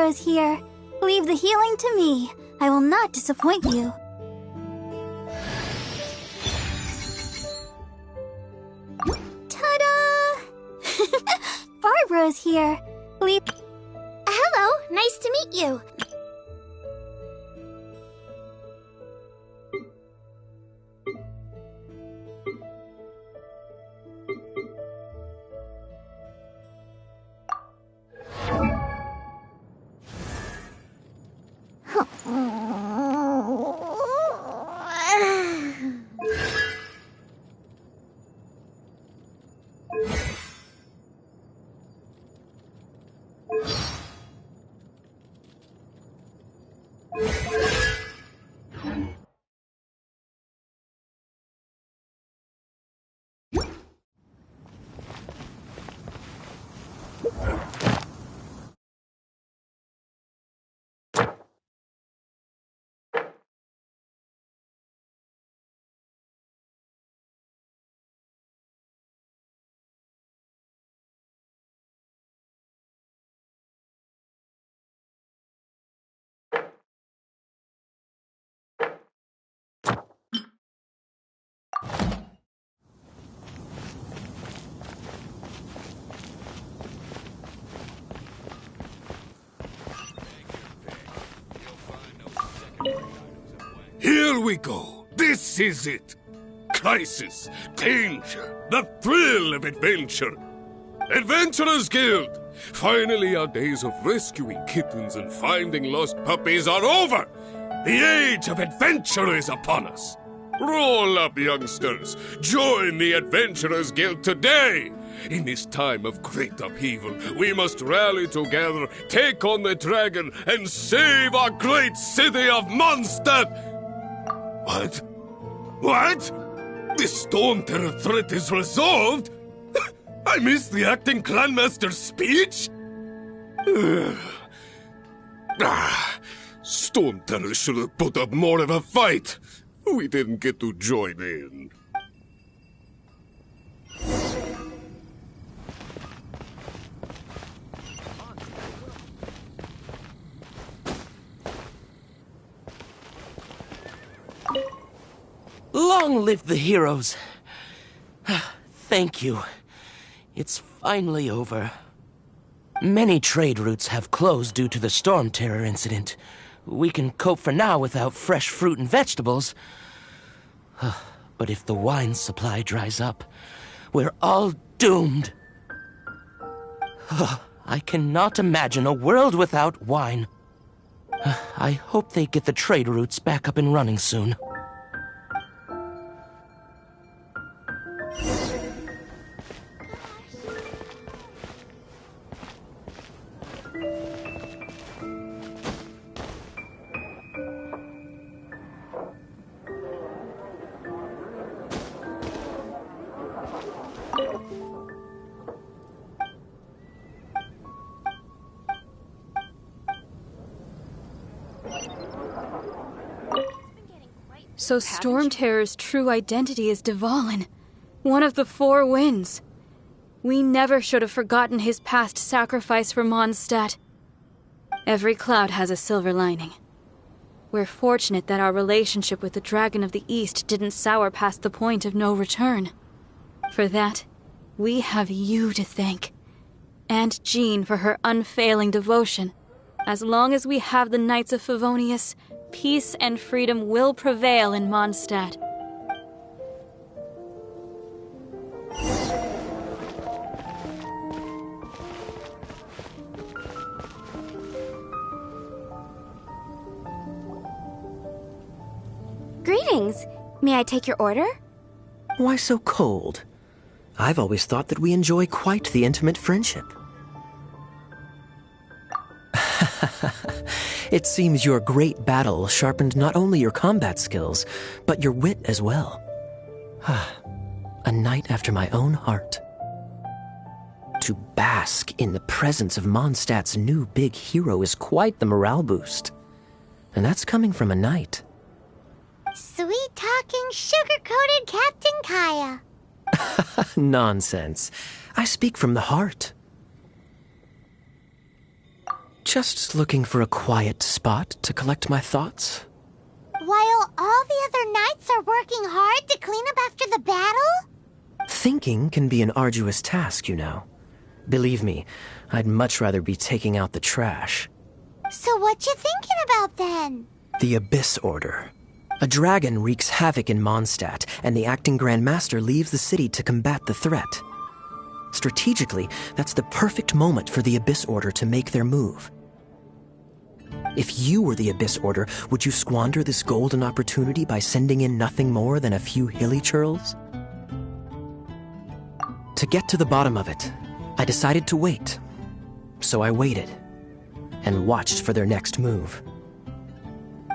Speaker 9: Bros here. Leave the healing to me. I will not disappoint you. Ta-da! Barbara's here.
Speaker 4: Hello, nice to meet you.
Speaker 12: Here we go. This is it. Crisis, danger, the thrill of adventure. Adventurers Guild! Finally, our days of rescuing kittens and finding lost puppies are over. The age of adventure is upon us. Roll up, youngsters. Join the Adventurers Guild today. In this time of great upheaval, we must rally together, take on the dragon, and save our great city of Mondstadt. What? What? The Storm Terror threat is resolved? I missed the acting clanmaster's speech? Storm Terror should have put up more of a fight. We didn't get to join in.
Speaker 13: Long live the heroes. Thank you. It's finally over. Many trade routes have closed due to the Storm Terror incident. We can cope for now without fresh fruit and vegetables. But if the wine supply dries up, we're all doomed. I cannot imagine a world without wine. I hope they get the trade routes back up and running soon.
Speaker 1: So Storm Terror's true identity is Dvalin, one of the Four Winds. We never should have forgotten his past sacrifice for Mondstadt. Every cloud has a silver lining. We're fortunate that our relationship with the Dragon of the East didn't sour past the point of no return. For that, we have you to thank. And Jean for her unfailing devotion. As long as we have the Knights of Favonius, peace and freedom will prevail in Mondstadt.
Speaker 4: Greetings. May I take your order?
Speaker 14: Why so cold? I've always thought that we enjoy quite the intimate friendship. It seems your great battle sharpened not only your combat skills, but your wit as well. A knight after my own heart. To bask in the presence of Mondstadt's new big hero is quite the morale boost. And that's coming from a knight.
Speaker 9: Sweet-talking, sugar-coated Captain Kaya.
Speaker 14: Nonsense. I speak from the heart. Just looking for a quiet spot to collect my thoughts.
Speaker 9: While all the other knights are working hard to clean up after the battle?
Speaker 14: Thinking can be an arduous task, you know. Believe me, I'd much rather be taking out the trash.
Speaker 9: So what you thinking about then?
Speaker 14: The Abyss Order. A dragon wreaks havoc in Mondstadt, and the acting Grand Master leaves the city to combat the threat. Strategically, that's the perfect moment for the Abyss Order to make their move. If you were the Abyss Order, would you squander this golden opportunity by sending in nothing more than a few hilly churls? To get to the bottom of it, I decided to wait. So I waited, and watched for their next move.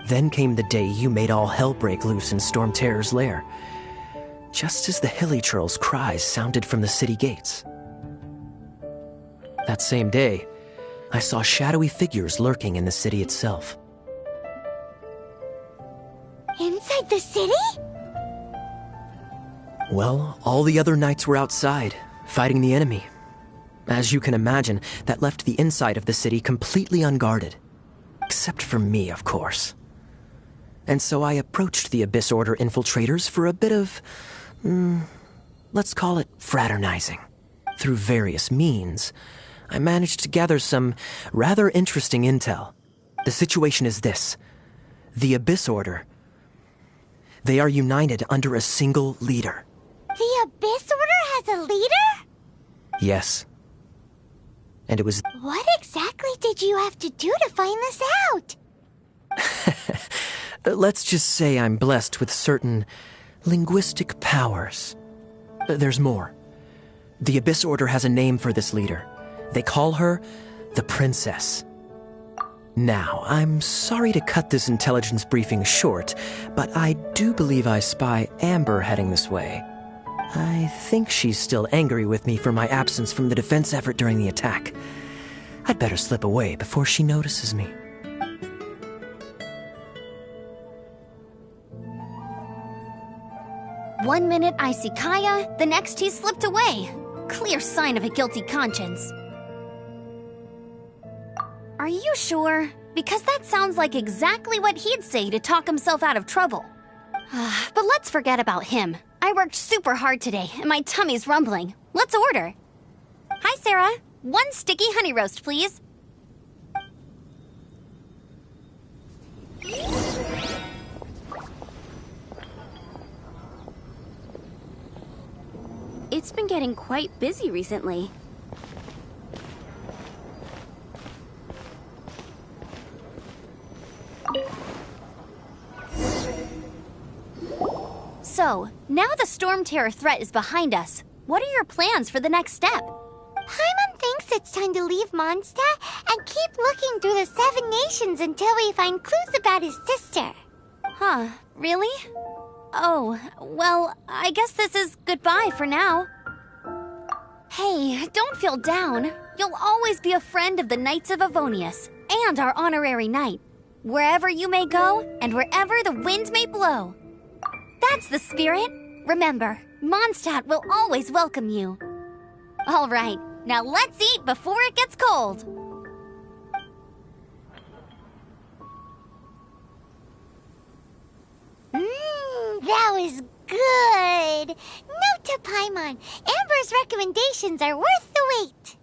Speaker 14: Then came the day you made all hell break loose in Storm Terror's lair, just as the hilly churls' cries sounded from the city gates. That same day, I saw shadowy figures lurking in the city itself.
Speaker 9: Inside the city?
Speaker 14: Well, all the other knights were outside, fighting the enemy. As you can imagine, that left the inside of the city completely unguarded. Except for me, of course. And so I approached the Abyss Order infiltrators for a bit of, let's call it fraternizing. Through various means, I managed to gather some rather interesting intel. The situation is this. The Abyss Order, they are united under a single leader.
Speaker 9: The Abyss Order has a leader?
Speaker 14: Yes. And it was...
Speaker 9: What exactly did you have to do to find this out?
Speaker 14: Let's just say I'm blessed with certain linguistic powers. There's more. The Abyss Order has a name for this leader. They call her the Princess. Now, I'm sorry to cut this intelligence briefing short, but I do believe I spy Amber heading this way. I think she's still angry with me for my absence from the defense effort during the attack. I'd better slip away before she notices me.
Speaker 4: One minute I see Kaya, the next he slipped away. Clear sign of a guilty conscience. Are you sure? Because that sounds like exactly what he'd say to talk himself out of trouble. But let's forget about him. I worked super hard today, and my tummy's rumbling. Let's order. Hi, Sarah. 1 sticky honey roast, please. It's been getting quite busy recently. So, now the Storm Terror threat is behind us. What are your plans for the next step?
Speaker 9: Paimon thinks it's time to leave Mondstadt and keep looking through the 7 nations until we find clues about his sister.
Speaker 4: Huh, really? Oh, well, I guess this is goodbye for now. Hey, don't feel down. You'll always be a friend of the Knights of Avonius, and our honorary knight. Wherever you may go, and wherever the wind may blow. That's the spirit. Remember, Mondstadt will always welcome you. All right, now let's eat before it gets cold.
Speaker 9: That was good. Note to Paimon, Amber's recommendations are worth the wait.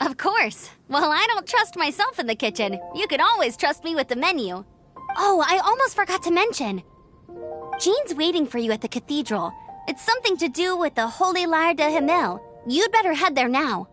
Speaker 4: Of course. Well, I don't trust myself in the kitchen. You can always trust me with the menu. Oh, I almost forgot to mention. Jean's waiting for you at the cathedral. It's something to do with the Holy Lyre de Himmel. You'd better head there now.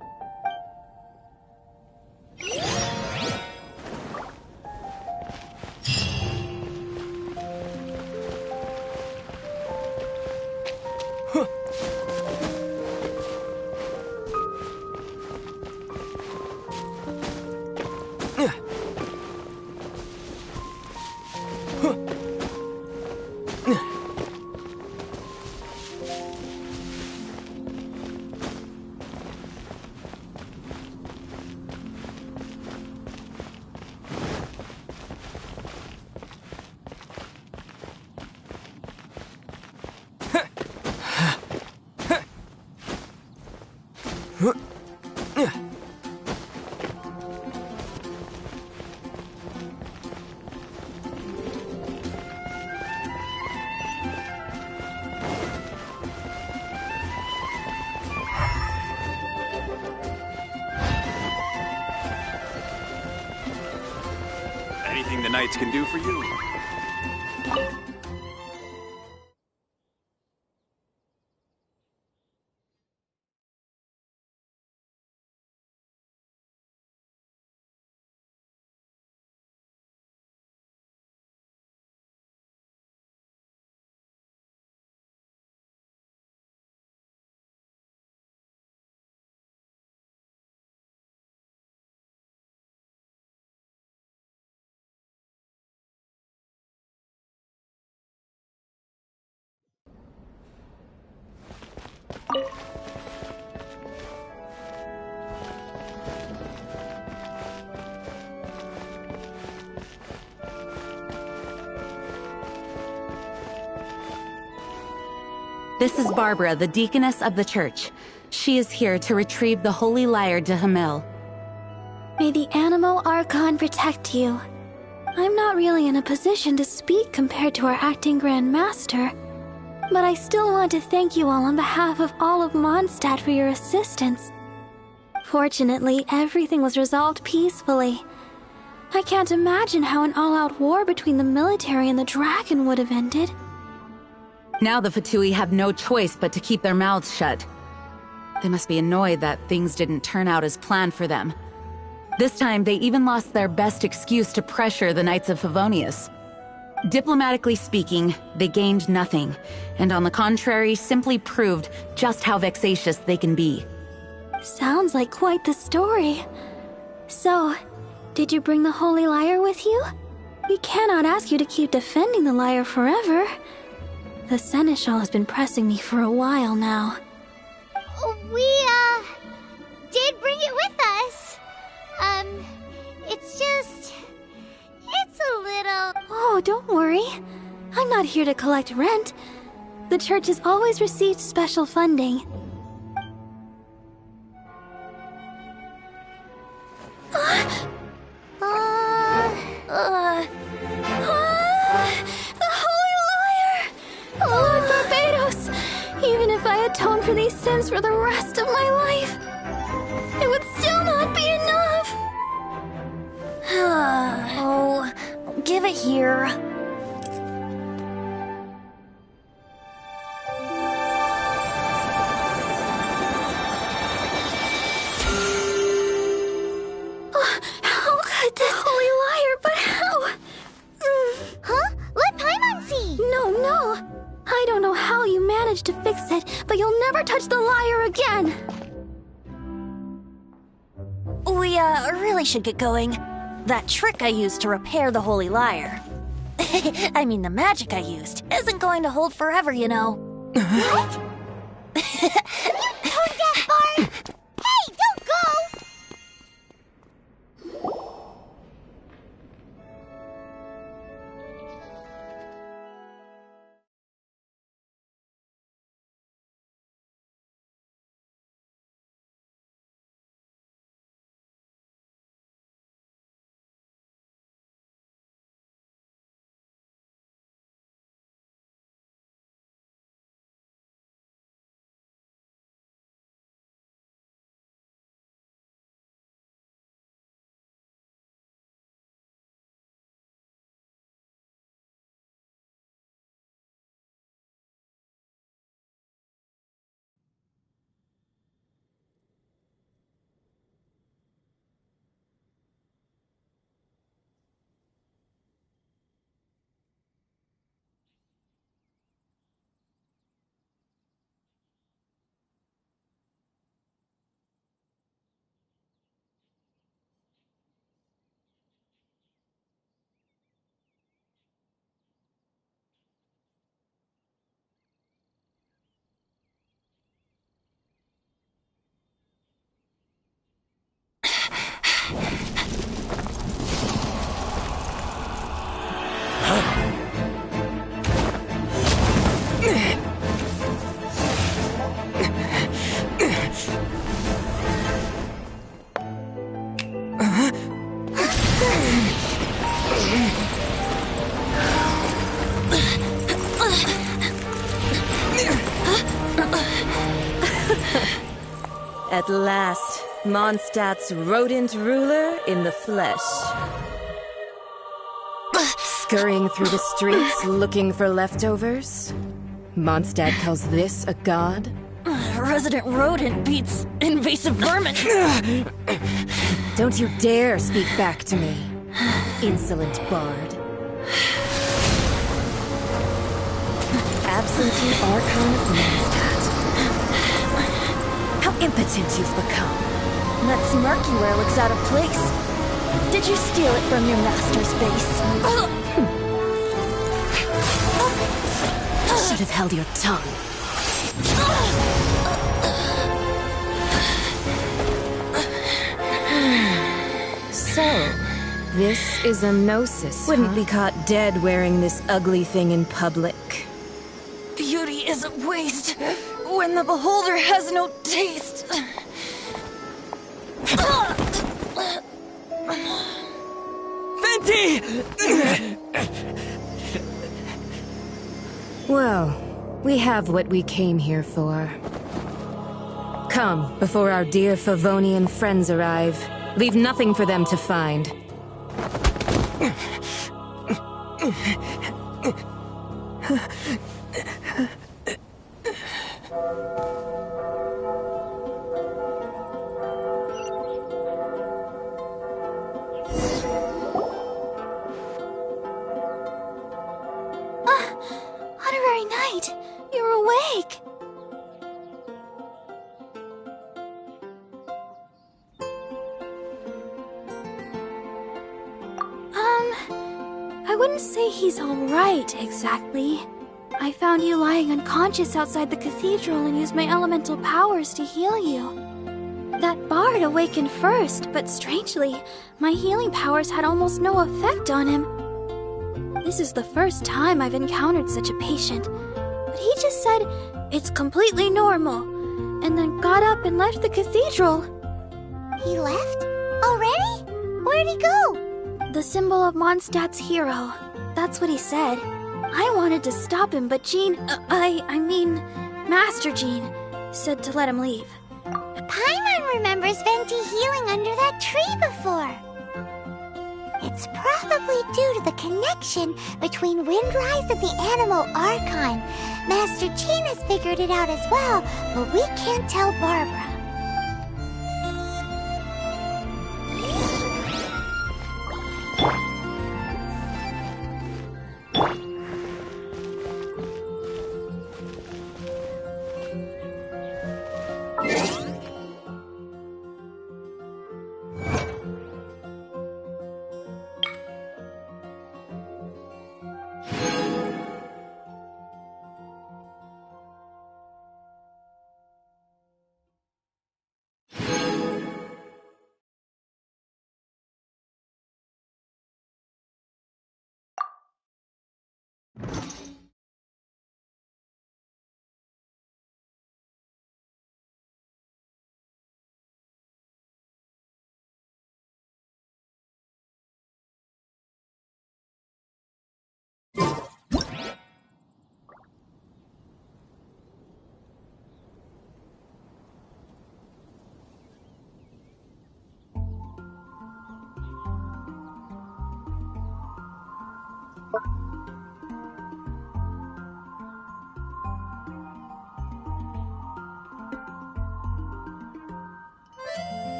Speaker 15: anything the Knights can do for you.
Speaker 8: This is Barbara, the deaconess of the church. She is here to retrieve the Holy Lyre to Hamel.
Speaker 6: May the Animo Archon protect you. I'm not really in a position to speak compared to our acting Grand Master, but I still want to thank you all on behalf of all of Mondstadt for your assistance. Fortunately, everything was resolved peacefully. I can't imagine how an all-out war between the military and the dragon would have ended.
Speaker 8: Now the Fatui have no choice but to keep their mouths shut. They must be annoyed that things didn't turn out as planned for them. This time, they even lost their best excuse to pressure the Knights of Favonius. Diplomatically speaking, they gained nothing, and on the contrary, simply proved just how vexatious they can be.
Speaker 6: Sounds like quite the story. So, did you bring the Holy Lyre with you? We cannot ask you to keep defending the lyre forever. The Seneschal has been pressing me for a while now.
Speaker 9: We, did bring it with us. It's a little...
Speaker 6: Oh, don't worry. I'm not here to collect rent. The church has always received special funding. The Holy Lyre! Lord Barbados! Even if I atone for these sins for the rest of my life, it would still not be enough!
Speaker 7: Oh, give it here.
Speaker 6: How could this Holy Lyre, but how?
Speaker 9: Huh? Let Paimon see!
Speaker 6: No. I don't know how you managed to fix it, but you'll never touch the lyre again!
Speaker 7: We, really should get going. That trick I used to repair the Holy Lyre. I mean, the magic I used isn't going to hold forever, you know.
Speaker 9: What? You tone-deaf bard! Hey, don't go!
Speaker 16: At last, Mondstadt's rodent ruler in the flesh.
Speaker 15: Scurrying through the streets looking for leftovers? Mondstadt calls this a god?
Speaker 7: Resident rodent beats invasive vermin.
Speaker 15: Don't you dare speak back to me, insolent bard. Absentee Archon of Mondstadt. How impotent you've become.
Speaker 7: That smirk you wear looks out of place. Did you steal it from your master's face?
Speaker 15: Should have held your tongue. So, this is a gnosis,
Speaker 7: Wouldn't
Speaker 15: huh?
Speaker 7: be caught dead wearing this ugly thing in public.
Speaker 8: Beauty is a waste when the beholder has no taste.
Speaker 10: Venti!
Speaker 15: Well, we have what we came here for. Come, before our dear Favonian friends arrive. Leave nothing for them to find.
Speaker 9: Honorary Knight, you're awake. I wouldn't say he's alright, exactly. I found you lying unconscious outside the cathedral and used my elemental powers to heal you. That bard awakened first, but strangely, my healing powers had almost no effect on him. This is the first time I've encountered such a patient, but he just said it's completely normal, and then got up and left the cathedral.
Speaker 3: He left? Already? Where'd he go?
Speaker 9: The symbol of Mondstadt's hero. That's what he said. I wanted to stop him, but Master Jean, said to let him leave.
Speaker 3: Paimon remembers Venti healing under that tree before. It's probably due to the connection between Windrise and the Animal Archon. Master Jean has figured it out as well, but we can't tell Barbara.